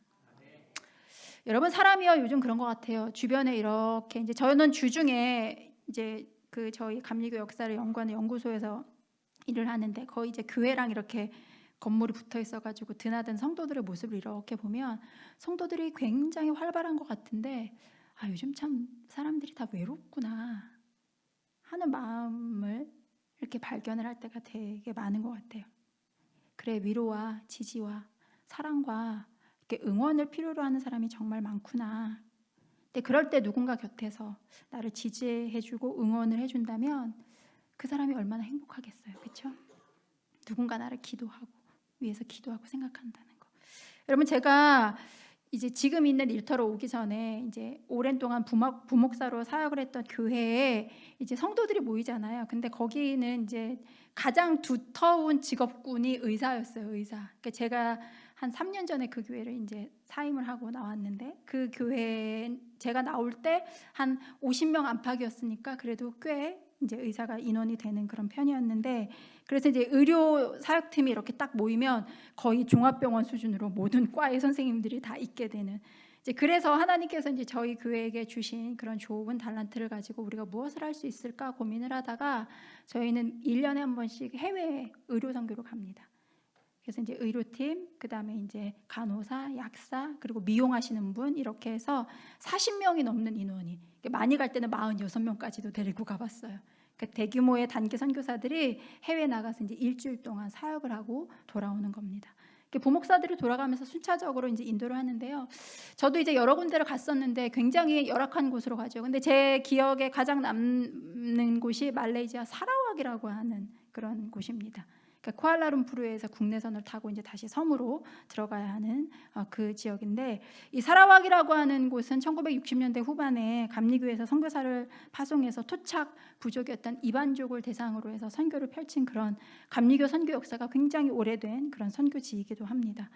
여러분, 사람이요 요즘 그런 것 같아요. 주변에 이렇게 이제 저는 주중에 이제 그 저희 감리교 역사를 연구하는 연구소에서 일을 하는데, 거의 이제 교회랑 이렇게 건물이 붙어 있어가지고 드나든 성도들의 모습을 이렇게 보면 성도들이 굉장히 활발한 것 같은데, 아, 요즘 참 사람들이 다 외롭구나 하는 마음을 이렇게 발견을 할 때가 되게 많은 것 같아요. 그래, 위로와 지지와 사랑과 이렇게 응원을 필요로 하는 사람이 정말 많구나. 근데 그럴 때 누군가 곁에서 나를 지지해주고 응원을 해준다면 그 사람이 얼마나 행복하겠어요, 그렇죠? 누군가 나를 기도하고 위해서 기도하고 생각한다는 거. 여러분, 제가 이제 지금 있는 일터로 오기 전에 이제 오랜 동안 부목사로 사역을 했던 교회에 이제 성도들이 모이잖아요. 근데 거기는 이제 가장 두터운 직업군이 의사였어요, 의사. 그러니까 제가 한 3년 전에 그 교회를 이제 사임을 하고 나왔는데, 그 교회 제가 나올 때 한 50명 안팎이었으니까 그래도 꽤 이제 의사가 인원이 되는 그런 편이었는데, 그래서 이제 의료 사역팀이 이렇게 딱 모이면 거의 종합병원 수준으로 모든 과의 선생님들이 다 있게 되는, 이제 그래서 하나님께서 이제 저희 교회에게 주신 그런 좋은 달란트를 가지고 우리가 무엇을 할 수 있을까 고민을 하다가 저희는 1년에 한 번씩 해외 의료 선교로 갑니다. 그래서 이제 의료팀, 그다음에 이제 간호사, 약사, 그리고 미용하시는 분, 이렇게 해서 40명이 넘는 인원이, 많이 갈 때는 46명까지도 데리고 가봤어요. 그러니까 대규모의 단기 선교사들이 해외 나가서 이제 일주일 동안 사역을 하고 돌아오는 겁니다. 부목사들이 돌아가면서 순차적으로 이제 인도를 하는데요. 저도 이제 여러 군데를 갔었는데 굉장히 열악한 곳으로 가죠. 근데 제 기억에 가장 남는 곳이 말레이시아 사라왁이라고 하는 그런 곳입니다. 그러니까 쿠알라룸푸르에서 국내선을 타고 이제 다시 섬으로 들어가야 하는 그 지역인데, 이 사라왁이라고 하는 곳은 1960년대 후반에 감리교에서 선교사를 파송해서 토착 부족이었던 이반족을 대상으로 해서 선교를 펼친 그런 감리교 선교 역사가 굉장히 오래된 그런 선교지이기도 합니다.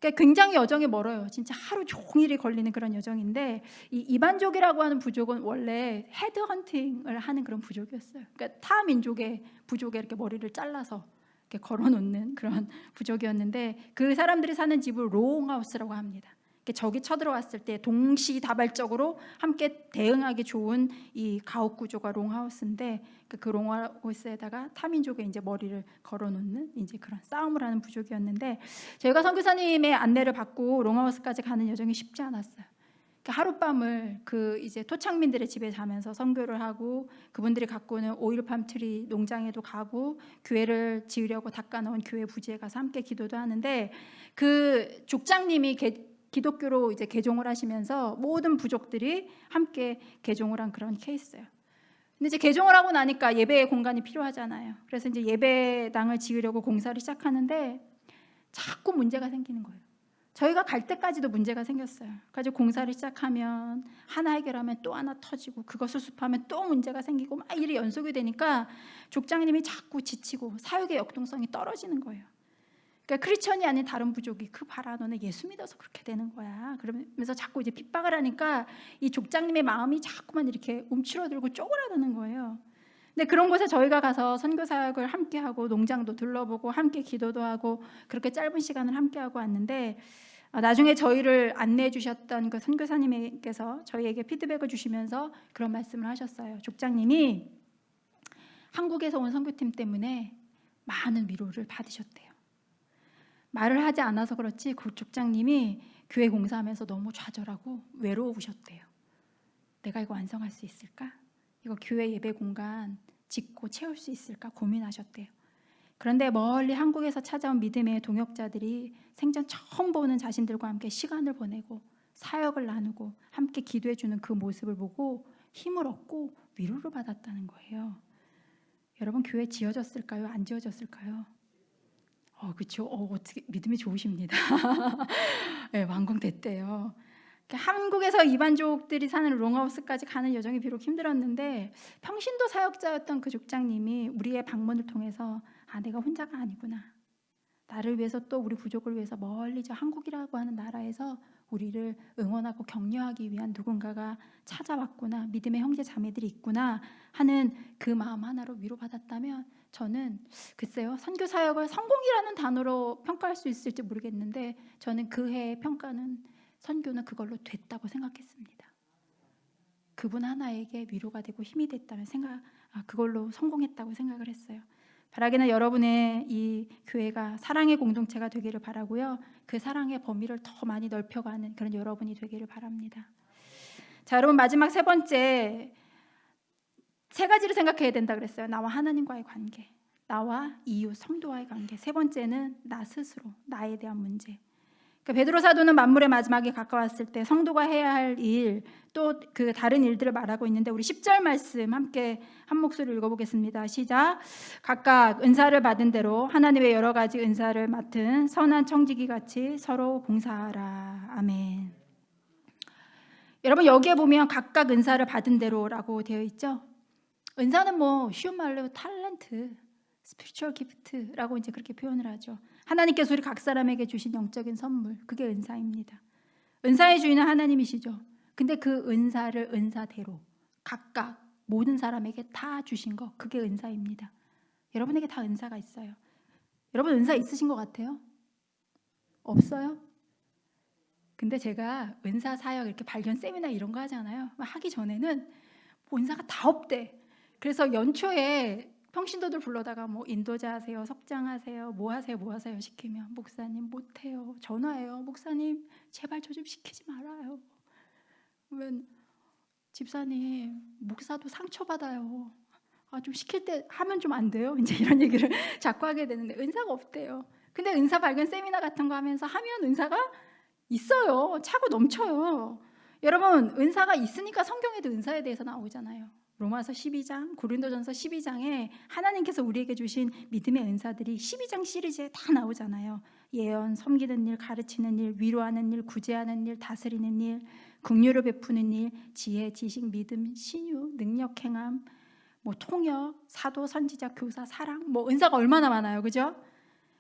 그러니까 굉장히 여정이 멀어요. 진짜 하루 종일이 걸리는 그런 여정인데, 이 이반족이라고 하는 부족은 원래 헤드헌팅을 하는 그런 부족이었어요. 그러니까 타 민족의 부족에 이렇게 머리를 잘라서 이렇게 걸어놓는 그런 부족이었는데, 그 사람들이 사는 집을 롱하우스라고 합니다. 이렇게 적이 쳐들어왔을 때 동시다발적으로 함께 대응하기 좋은 이 가옥 구조가 롱하우스인데 그 롱하우스에다가 타민족의 이제 머리를 걸어놓는 이제 그런 싸움을 하는 부족이었는데 저희가 선교사님의 안내를 받고 롱하우스까지 가는 여정이 쉽지 않았어요. 하룻밤을 그 이제 토착민들의 집에 자면서 선교를 하고 그분들이 갖고 오는 오일팜 트리 농장에도 가고 교회를 지으려고 닦아놓은 교회 부지에 가서 함께 기도도 하는데 그 족장님이 기독교로 이제 개종을 하시면서 모든 부족들이 함께 개종을 한 그런 케이스예요. 근데 이제 개종을 하고 나니까 예배의 공간이 필요하잖아요. 그래서 이제 예배당을 지으려고 공사를 시작하는데 자꾸 문제가 생기는 거예요. 저희가 갈 때까지도 문제가 생겼어요. 그래서 공사를 시작하면 하나 해결하면 또 하나 터지고 그거 수습하면 또 문제가 생기고 막 일이 연속이 되니까 족장님이 자꾸 지치고 사역의 역동성이 떨어지는 거예요. 그러니까 크리스천이 아닌 다른 부족이 그 봐라 너네 예수 믿어서 그렇게 되는 거야. 그러면서 자꾸 이제 핍박을 하니까 이 족장님의 마음이 자꾸만 이렇게 움츠러들고 쪼그라드는 거예요. 근데 그런 곳에 저희가 가서 선교 사역을 함께 하고 농장도 둘러보고 함께 기도도 하고 그렇게 짧은 시간을 함께 하고 왔는데 나중에 저희를 안내해 주셨던 그 선교사님께서 저희에게 피드백을 주시면서 그런 말씀을 하셨어요. 족장님이 한국에서 온 선교팀 때문에 많은 위로를 받으셨대요. 말을 하지 않아서 그렇지 그 족장님이 교회 공사하면서 너무 좌절하고 외로우셨대요. 내가 이거 완성할 수 있을까? 이거 교회 예배 공간 짓고 채울 수 있을까 고민하셨대요. 그런데 멀리 한국에서 찾아온 믿음의 동역자들이 생전 처음 보는 자신들과 함께 시간을 보내고 사역을 나누고 함께 기도해주는 그 모습을 보고 힘을 얻고 위로를 받았다는 거예요. 여러분 교회 지어졌을까요? 안 지어졌을까요? 그렇죠. 어떻게 믿음이 좋으십니다. 네, 완공됐대요. 한국에서 이반족들이 사는 롱하우스까지 가는 여정이 비록 힘들었는데 평신도 사역자였던 그 족장님이 우리의 방문을 통해서 내가 혼자가 아니구나. 나를 위해서 또 우리 부족을 위해서 멀리 저 한국이라고 하는 나라에서 우리를 응원하고 격려하기 위한 누군가가 찾아왔구나. 믿음의 형제 자매들이 있구나 하는 그 마음 하나로 위로받았다면 저는 글쎄요. 선교 사역을 성공이라는 단어로 평가할 수 있을지 모르겠는데 저는 그 해의 평가는 선교는 그걸로 됐다고 생각했습니다. 그분 하나에게 위로가 되고 힘이 됐다면 그걸로 성공했다고 생각을 했어요. 바라기는 여러분의 이 교회가 사랑의 공동체가 되기를 바라고요. 그 사랑의 범위를 더 많이 넓혀가는 그런 여러분이 되기를 바랍니다. 자, 여러분 마지막 세 번째 세 가지를 생각해야 된다 그랬어요. 나와 하나님과의 관계, 나와 이웃 성도와의 관계. 세 번째는 나 스스로, 나에 대한 문제. 베드로 사도는 만물의 마지막에 가까웠을 때 성도가 해야 할 일, 또 그 다른 일들을 말하고 있는데 우리 10절 말씀 함께 한 목소리로 읽어보겠습니다. 시작. 각각 은사를 받은 대로 하나님의 여러 가지 은사를 맡은 선한 청지기 같이 서로 봉사하라. 아멘. 여러분 여기에 보면 각각 은사를 받은 대로라고 되어 있죠. 은사는 뭐 쉬운 말로 탤런트, 스피리추얼 기프트라고 이제 그렇게 표현을 하죠. 하나님께서 우리 각 사람에게 주신 영적인 선물, 그게 은사입니다. 은사의 주인은 하나님이시죠. 근데 그 은사를 은사대로 각각 모든 사람에게 다 주신 거, 그게 은사입니다. 여러분에게 다 은사가 있어요. 여러분 은사 있으신 것 같아요? 없어요? 근데 제가 은사 사역 이렇게 발견 세미나 이런 거 하잖아요. 하기 전에는 뭐 은사가 다 없대. 그래서 연초에 평신도들 불러다가 뭐 인도자 하세요, 석장 하세요, 뭐 하세요 시키면 목사님 못해요, 전화해요. 목사님 제발 저 좀 시키지 말아요. 그러면 집사님 목사도 상처받아요. 좀 시킬 때 하면 좀 안 돼요? 이제 이런 얘기를 자꾸 하게 되는데 은사가 없대요. 근데 은사 발견 세미나 같은 거 하면서 하면 은사가 있어요. 차고 넘쳐요. 여러분 은사가 있으니까 성경에도 은사에 대해서 나오잖아요. 로마서 12장, 고린도전서 12장에 하나님께서 우리에게 주신 믿음의 은사들이 12장 시리즈에 다 나오잖아요. 예언, 섬기는 일, 가르치는 일, 위로하는 일, 구제하는 일, 다스리는 일, 긍휼을 베푸는 일, 지혜, 지식, 믿음, 신유, 능력, 행함, 뭐 통역, 사도, 선지자, 교사, 사랑, 뭐 은사가 얼마나 많아요, 그죠?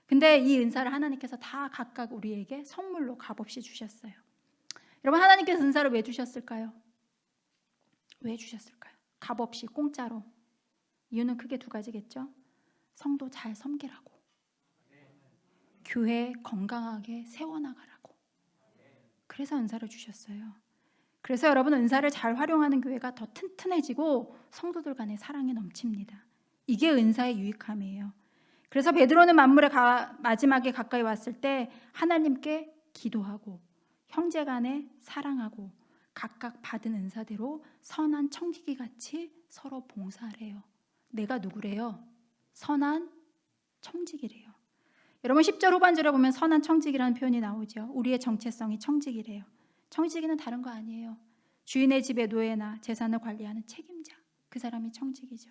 근데 이 은사를 하나님께서 다 각각 우리에게 선물로 값없이 주셨어요. 여러분 하나님께서 은사를 왜 주셨을까요? 왜 주셨을까요? 값없이 공짜로. 이유는 크게 두 가지겠죠. 성도 잘 섬기라고, 교회 건강하게 세워나가라고. 그래서 은사를 주셨어요. 그래서 여러분 은사를 잘 활용하는 교회가 더 튼튼해지고 성도들 간의 사랑이 넘칩니다. 이게 은사의 유익함이에요. 그래서 베드로는 만물의 마지막에 가까이 왔을 때 하나님께 기도하고 형제 간에 사랑하고 각각 받은 은사대로 선한 청지기 같이 서로 봉사하래요. 내가 누구래요? 선한 청지기래요. 여러분 10절 후반절에 보면 선한 청지기라는 표현이 나오죠. 우리의 정체성이 청지기래요. 청지기는 다른 거 아니에요. 주인의 집의 노예나 재산을 관리하는 책임자, 그 사람이 청지기죠.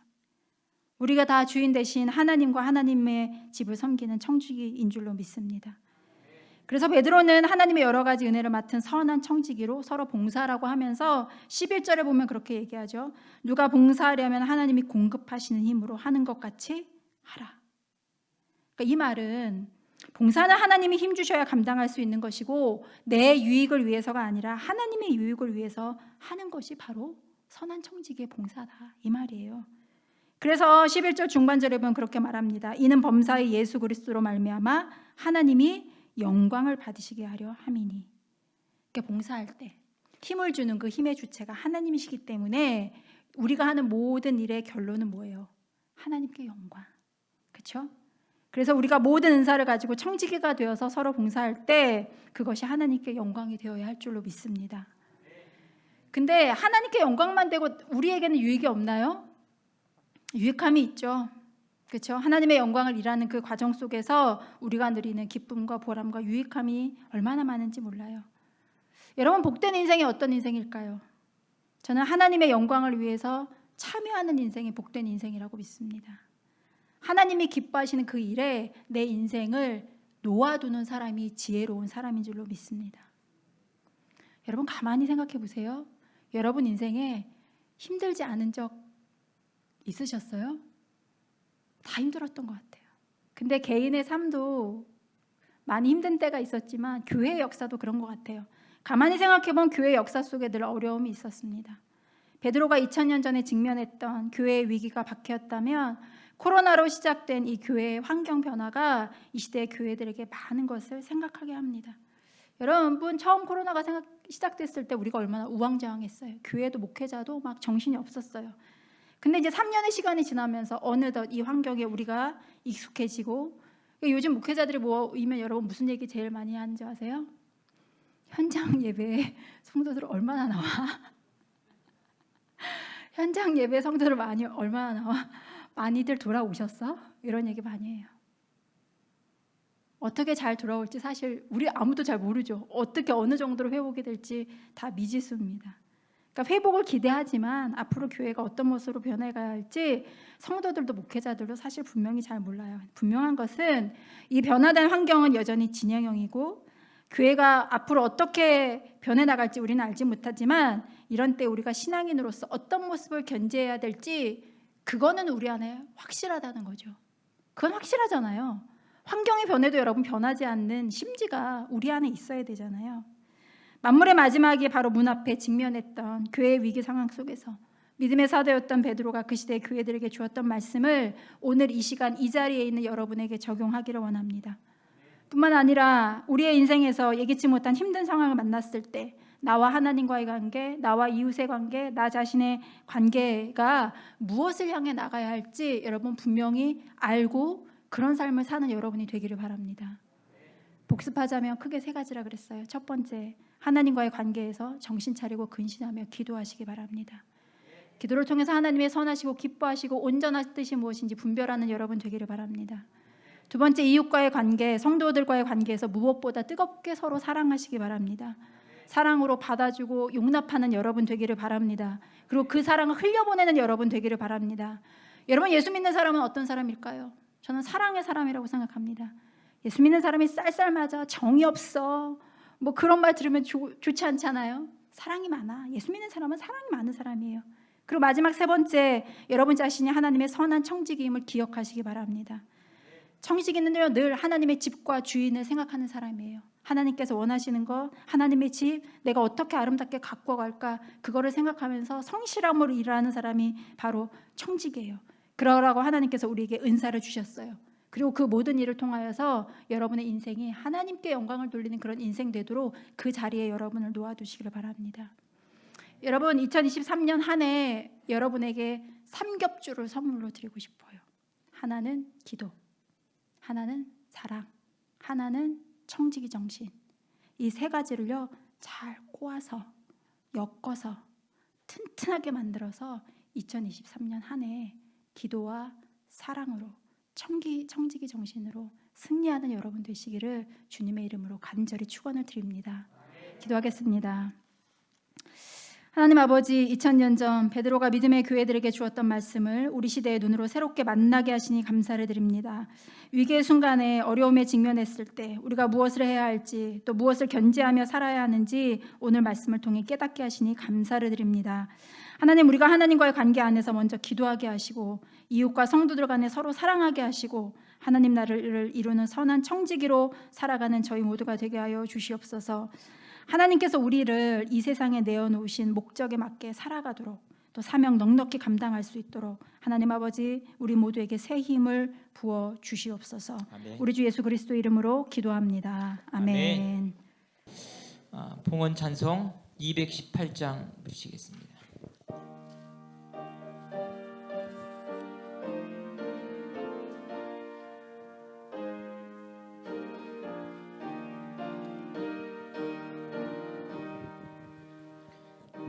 우리가 다 주인 대신 하나님과 하나님의 집을 섬기는 청지기인 줄로 믿습니다. 그래서 베드로는 하나님의 여러 가지 은혜를 맡은 선한 청지기로 서로 봉사라고 하면서 11절에 보면 그렇게 얘기하죠. 누가 봉사하려면 하나님이 공급하시는 힘으로 하는 것 같이 하라. 그러니까 이 말은 봉사는 하나님이 힘 주셔야 감당할 수 있는 것이고 내 유익을 위해서가 아니라 하나님의 유익을 위해서 하는 것이 바로 선한 청지기의 봉사다, 이 말이에요. 그래서 11절 중반절에 보면 그렇게 말합니다. 이는 범사의 예수 그리스도로 말미암아 하나님이 영광을 받으시게 하려 함이니. 그러니까 봉사할 때 힘을 주는 그 힘의 주체가 하나님이시기 때문에 우리가 하는 모든 일의 결론은 뭐예요? 하나님께 영광. 그렇죠? 그래서 우리가 모든 은사를 가지고 청지기가 되어서 서로 봉사할 때 그것이 하나님께 영광이 되어야 할 줄로 믿습니다. 근데 하나님께 영광만 되고 우리에게는 유익이 없나요? 유익함이 있죠. 그렇죠? 하나님의 영광을 일하는 그 과정 속에서 우리가 누리는 기쁨과 보람과 유익함이 얼마나 많은지 몰라요. 여러분 복된 인생이 어떤 인생일까요? 저는 하나님의 영광을 위해서 참여하는 인생이 복된 인생이라고 믿습니다. 하나님이 기뻐하시는 그 일에 내 인생을 놓아두는 사람이 지혜로운 사람인 줄로 믿습니다. 여러분 가만히 생각해 보세요. 여러분 인생에 힘들지 않은 적 있으셨어요? 다 힘들었던 것 같아요. 근데 개인의 삶도 많이 힘든 때가 있었지만 교회의 역사도 그런 것 같아요. 가만히 생각해보면 교회의 역사 속에 늘 어려움이 있었습니다. 베드로가 2000년 전에 직면했던 교회의 위기가 박해였다면 코로나로 시작된 이 교회의 환경 변화가 이 시대의 교회들에게 많은 것을 생각하게 합니다. 여러분 처음 코로나가 시작됐을 때 우리가 얼마나 우왕좌왕했어요. 교회도 목회자도 막 정신이 없었어요. 근데 이제 3년의 시간이 지나면서 어느덧 이 환경에 우리가 익숙해지고 요즘 목회자들이 모이면 여러분 무슨 얘기 제일 많이 하는지 아세요? 현장 예배에 성도들 얼마나 나와? 현장 예배 성도들 얼마나 나와? 많이들 돌아오셨어? 이런 얘기 많이 해요. 어떻게 잘 돌아올지 사실 우리 아무도 잘 모르죠. 어떻게 어느 정도로 회복이 될지 다 미지수입니다. 그러니까 회복을 기대하지만 앞으로 교회가 어떤 모습으로 변해가야 할지 성도들도 목회자들도 사실 분명히 잘 몰라요. 분명한 것은 이 변화된 환경은 여전히 진행형이고 교회가 앞으로 어떻게 변해나갈지 우리는 알지 못하지만 이런 때 우리가 신앙인으로서 어떤 모습을 견제해야 될지 그거는 우리 안에 확실하다는 거죠. 그건 확실하잖아요. 환경이 변해도 여러분 변하지 않는 심지가 우리 안에 있어야 되잖아요. 만물의 마지막이 바로 문 앞에 직면했던 교회의 위기 상황 속에서 믿음의 사도였던 베드로가 그 시대의 교회들에게 주었던 말씀을 오늘 이 시간 이 자리에 있는 여러분에게 적용하기를 원합니다. 뿐만 아니라 우리의 인생에서 예기치 못한 힘든 상황을 만났을 때 나와 하나님과의 관계, 나와 이웃의 관계, 나 자신의 관계가 무엇을 향해 나가야 할지 여러분 분명히 알고 그런 삶을 사는 여러분이 되기를 바랍니다. 복습하자면 크게 세 가지라 그랬어요. 첫 번째, 하나님과의 관계에서 정신 차리고 근신하며 기도하시기 바랍니다. 기도를 통해서 하나님의 선하시고 기뻐하시고 온전한 뜻이 무엇인지 분별하는 여러분 되기를 바랍니다. 두 번째, 이웃과의 관계, 성도들과의 관계에서 무엇보다 뜨겁게 서로 사랑하시기 바랍니다. 사랑으로 받아주고 용납하는 여러분 되기를 바랍니다. 그리고 그 사랑을 흘려보내는 여러분 되기를 바랍니다. 여러분 예수 믿는 사람은 어떤 사람일까요? 저는 사랑의 사람이라고 생각합니다. 예수 믿는 사람이 쌀쌀맞아, 정이 없어, 뭐 그런 말 들으면 좋지 않잖아요. 사랑이 많아. 예수 믿는 사람은 사랑이 많은 사람이에요. 그리고 마지막 세 번째, 여러분 자신이 하나님의 선한 청지기임을 기억하시기 바랍니다. 청지기는요 늘 하나님의 집과 주인을 생각하는 사람이에요. 하나님께서 원하시는 것, 하나님의 집, 내가 어떻게 아름답게 갖고 갈까, 그거를 생각하면서 성실함으로 일하는 사람이 바로 청지기예요. 그러라고 하나님께서 우리에게 은사를 주셨어요. 그리고 그 모든 일을 통하여서 여러분의 인생이 하나님께 영광을 돌리는 그런 인생 되도록 그 자리에 여러분을 놓아두시기를 바랍니다. 여러분 2023년 한 해 여러분에게 삼겹줄을 선물로 드리고 싶어요. 하나는 기도, 하나는 사랑, 하나는 청지기 정신. 이 세 가지를요 잘 꼬아서 엮어서 튼튼하게 만들어서 2023년 한 해 기도와 사랑으로 청지기 정신으로 승리하는 여러분 되시기를 주님의 이름으로 간절히 축원을 드립니다. 기도하겠습니다. 하나님 아버지, 2000년 전 베드로가 믿음의 교회들에게 주었던 말씀을 우리 시대의 눈으로 새롭게 만나게 하시니 감사를 드립니다. 위기의 순간에 어려움에 직면했을 때 우리가 무엇을 해야 할지 또 무엇을 견제하며 살아야 하는지 오늘 말씀을 통해 깨닫게 하시니 감사를 드립니다. 하나님, 우리가 하나님과의 관계 안에서 먼저 기도하게 하시고 이웃과 성도들 간에 서로 사랑하게 하시고 하나님 나라를 이루는 선한 청지기로 살아가는 저희 모두가 되게 하여 주시옵소서. 하나님께서 우리를 이 세상에 내어놓으신 목적에 맞게 살아가도록 또 사명 넉넉히 감당할 수 있도록 하나님 아버지 우리 모두에게 새 힘을 부어 주시옵소서. 아멘. 우리 주 예수 그리스도 이름으로 기도합니다. 아멘. 봉헌 찬송 218장 부르시겠습니다.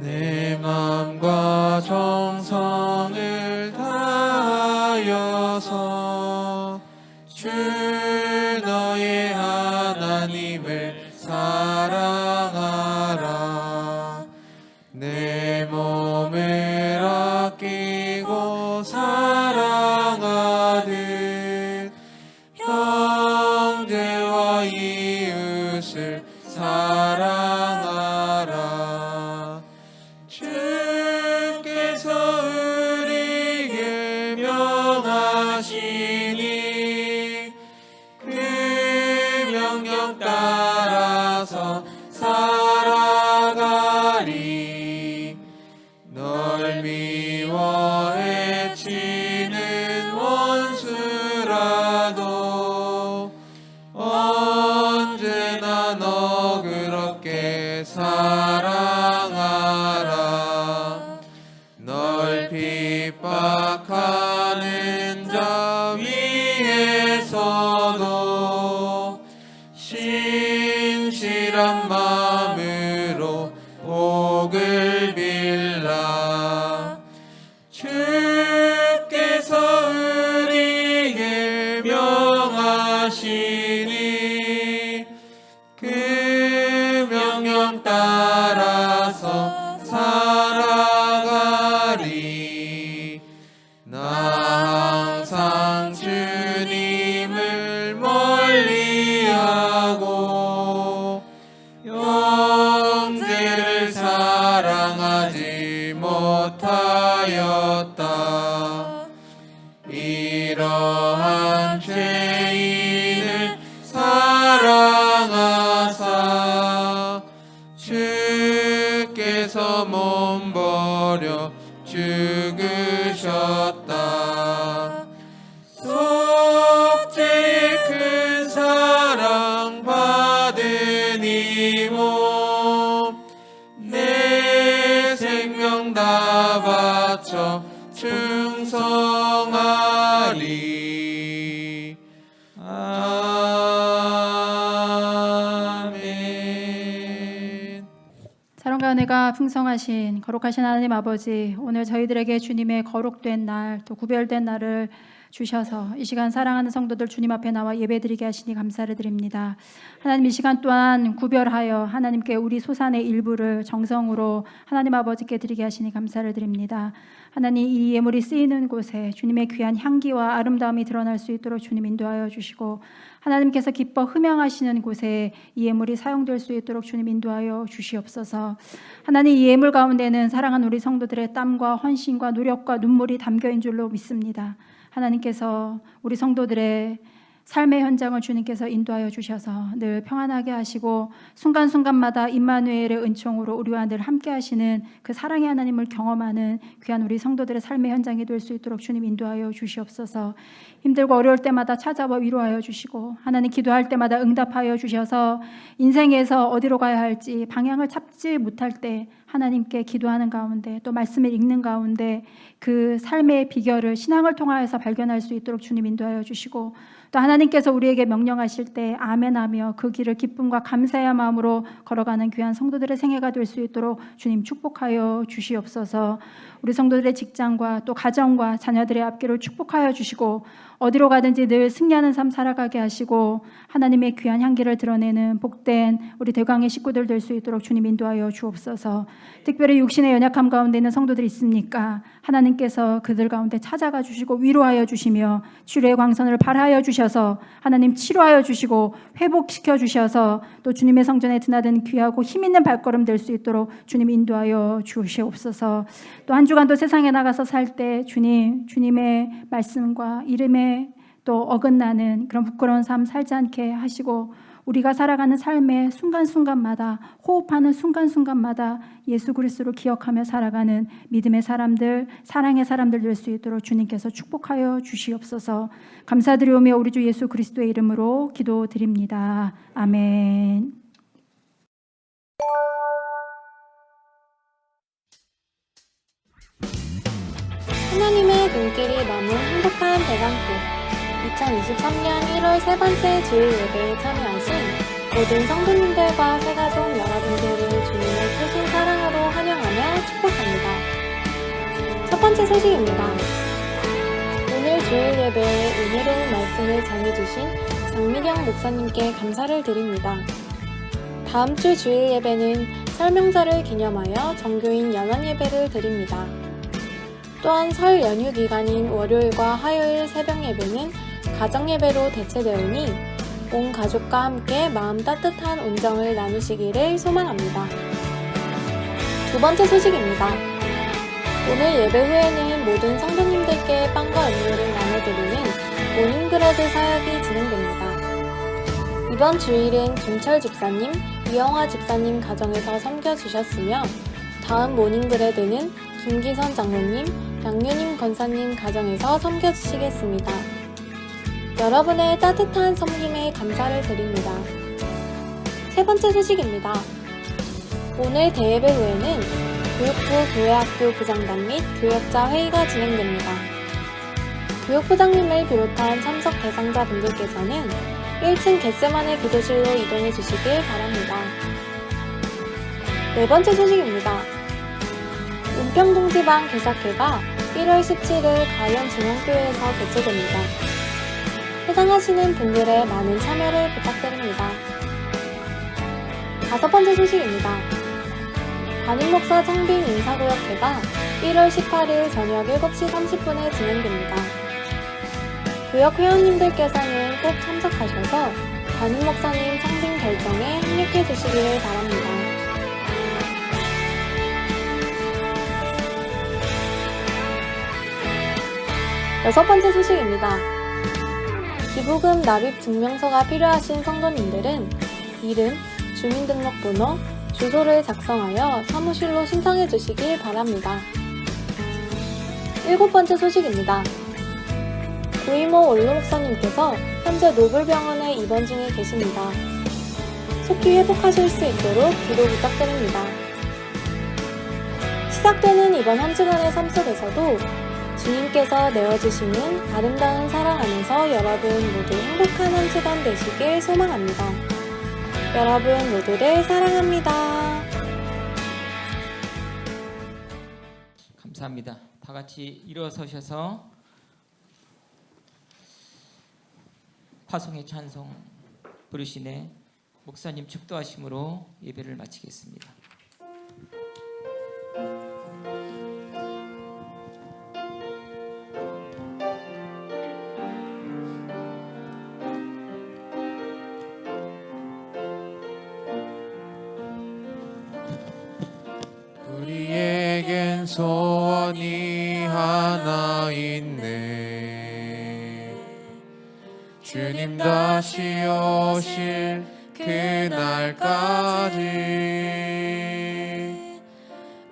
내 마음과 정성을 다하여서 주 너의 하나님을 사랑하라. 내 몸을 아끼고 사랑하듯 형제와 이웃을 사랑하라. 주께서 우리에게 명하시니 그 명령 따라서 살아가리. 널 미워 해치는 원수라도 언제나 너그럽게 사랑하라. 널 핍박하는 자 위에서도 신실한 마음으로 복을 빌라. 주께서 우리에게 명하시니 그 명령 따라서 살아가리. 나 항상 주님을 멀리하고 형제를 사랑하지 못하였다. 이러한 죄인을 사랑하사 주께서 몸버려 죽으셨다. 속죄의 큰 사랑 받은 이 몸 내 생명 다 바쳐 충성하리. 아멘. 사랑과 은혜가 풍성하신 거룩하신 하나님 아버지, 오늘 저희들에게 주님의 거룩된 날, 또 구별된 날을 주셔서 이 시간 사랑하는 성도들 주님 앞에 나와 예배드리게 하시니 감사를 드립니다. 하나님, 이 시간 또한 구별하여 하나님께 우리 소산의 일부를 정성으로 하나님 아버지께 드리게 하시니 감사를 드립니다. 하나님, 이 예물이 쓰이는 곳에 주님의 귀한 향기와 아름다움이 드러날 수 있도록 주님 인도하여 주시고, 하나님께서 기뻐 흠양하시는 곳에 이 예물이 사용될 수 있도록 주님 인도하여 주시옵소서. 하나님, 이 예물 가운데는 사랑하는 우리 성도들의 땀과 헌신과 노력과 눈물이 담겨인 줄로 믿습니다. 하나님께서 우리 성도들의 삶의 현장을 주님께서 인도하여 주셔서 늘 평안하게 하시고 순간순간마다 임마누엘의 은총으로 우리와 늘 함께 하시는 그 사랑의 하나님을 경험하는 귀한 우리 성도들의 삶의 현장이 될 수 있도록 주님 인도하여 주시옵소서. 힘들고 어려울 때마다 찾아와 위로하여 주시고 하나님 기도할 때마다 응답하여 주셔서 인생에서 어디로 가야 할지 방향을 찾지 못할 때 하나님께 기도하는 가운데 또 말씀을 읽는 가운데 그 삶의 비결을 신앙을 통하여서 발견할 수 있도록 주님 인도하여 주시고 또 하나님께서 우리에게 명령하실 때 아멘하며 그 길을 기쁨과 감사의 마음으로 걸어가는 귀한 성도들의 생애가 될 수 있도록 주님 축복하여 주시옵소서. 우리 성도들의 직장과 또 가정과 자녀들의 앞길을 축복하여 주시고 어디로 가든지 늘 승리하는 삶 살아가게 하시고 하나님의 귀한 향기를 드러내는 복된 우리 대광의 식구들 될 수 있도록 주님 인도하여 주옵소서. 특별히 육신의 연약함 가운데 있는 성도들이 있습니까? 하나님께서 그들 가운데 찾아가 주시고 위로하여 주시며 치료의 광선을 발하여 주셔서 하나님 치료하여 주시고 회복시켜 주셔서 또 주님의 성전에 드나든 귀하고 힘 있는 발걸음 될 수 있도록 주님 인도하여 주시옵소서. 또 한 주간도 세상에 나가서 살 때 주님의 말씀과 이름에 또 어긋나는 그런 부끄러운 삶 살지 않게 하시고 우리가 살아가는 삶의 순간순간마다 호흡하는 순간순간마다 예수 그리스도를 기억하며 살아가는 믿음의 사람들, 사랑의 사람들 될 수 있도록 주님께서 축복하여 주시옵소서. 감사드리오며 우리 주 예수 그리스도의 이름으로 기도드립니다. 아멘. 하나님의 눈길이 머문 행복한 대강교 2023년 1월 세 번째 주일 예배에 참여하신 모든 성도님들과 새가족 여러분들을 주님의 크신 사랑으로 환영하며 축복합니다. 첫 번째 소식입니다. 오늘 주일 예배에 은혜로운 말씀을 전해주신 장미경 목사님께 감사를 드립니다. 다음 주 주일 예배는 설명절을 기념하여 정교인 연원 예배를 드립니다. 또한 설 연휴 기간인 월요일과 화요일 새벽 예배는 가정 예배로 대체되오니 온 가족과 함께 마음 따뜻한 온정을 나누시기를 소망합니다. 두 번째 소식입니다. 오늘 예배 후에는 모든 성도님들께 빵과 음료를 나눠드리는 모닝브레드 사역이 진행됩니다. 이번 주일은 김철 집사님, 이영화 집사님 가정에서 섬겨주셨으며 다음 모닝브레드는 김기선 장로님, 양유님 권사님 가정에서 섬겨주시겠습니다. 여러분의 따뜻한 섬김에 감사를 드립니다. 세 번째 소식입니다. 오늘 대예배 후에는 교육부 교회학교 부장단 및 교역자 회의가 진행됩니다. 교육부장님을 비롯한 참석 대상자분들께서는 1층 겟세마네 기도실로 이동해 주시길 바랍니다. 네 번째 소식입니다. 은평동지방 개석회가 1월 17일 가연중앙교회에서 개최됩니다. 해당하시는 분들의 많은 참여를 부탁드립니다. 다섯 번째 소식입니다. 담임목사 청빙 인사구역회가 1월 18일 저녁 7시 30분에 진행됩니다. 구역 회원님들께서는 꼭 참석하셔서 담임목사님 청빙 결정에 협력해 주시기를 바랍니다. 여섯 번째 소식입니다. 기부금 납입 증명서가 필요하신 성도님들은 이름, 주민등록번호, 주소를 작성하여 사무실로 신청해 주시길 바랍니다. 일곱 번째 소식입니다. 구이모 원로 목사님께서 현재 노블병원에 입원 중에 계십니다. 속히 회복하실 수 있도록 기도 부탁드립니다. 시작되는 이번 한 주간의 삶 속에서도 주님께서 내어주시는 아름다운 사랑 안에서 여러분 모두 행복한 한 주간 되시길 소망합니다. 여러분 모두를 사랑합니다. 감사합니다. 다 같이 일어서셔서 파송의 찬송 부르시네 목사님 축도하심으로 예배를 마치겠습니다. 우리에겐 소원이 하나 있네. 주님 주님 다시 오실 그날까지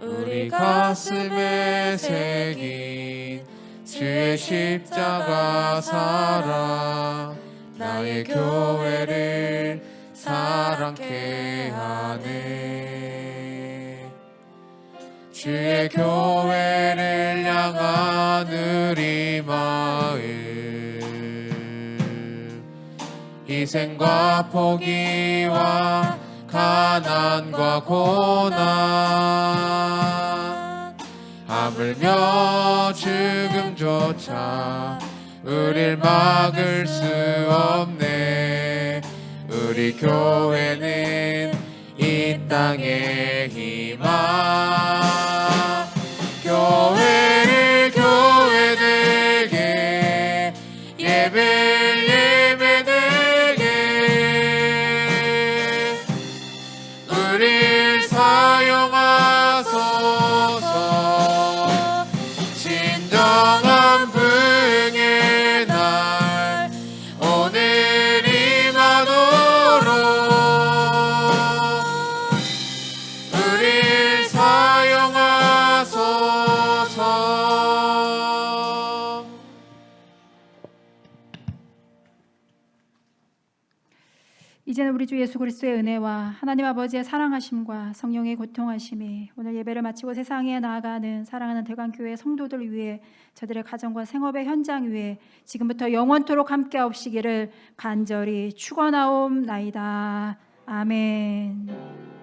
우리 가슴에 새긴 주의 십자가 사랑 나의 교회를 사랑케 하네. 주의 교회를 향한 우리 마음 희생과 포기와 가난과 고난 하물며 죽음조차 우릴 막을 수 없네. 우리 교회는 이 땅의 희망 교회를 교회되게 예배를 예배되게 우릴 사용하소서. 진정한 부흥의 날 오늘이 마도록 우릴 사용하소서. 이제는 우리 주 예수 그리스도의 은혜와 하나님 아버지의 사랑하심과 성령의 고통하심이 오늘 예배를 마치고 세상에 나아가는 사랑하는 대관교회 성도들 위해 저들의 가정과 생업의 현장 위에 지금부터 영원토록 함께하옵시기를 간절히 축원하옵나이다. 아멘.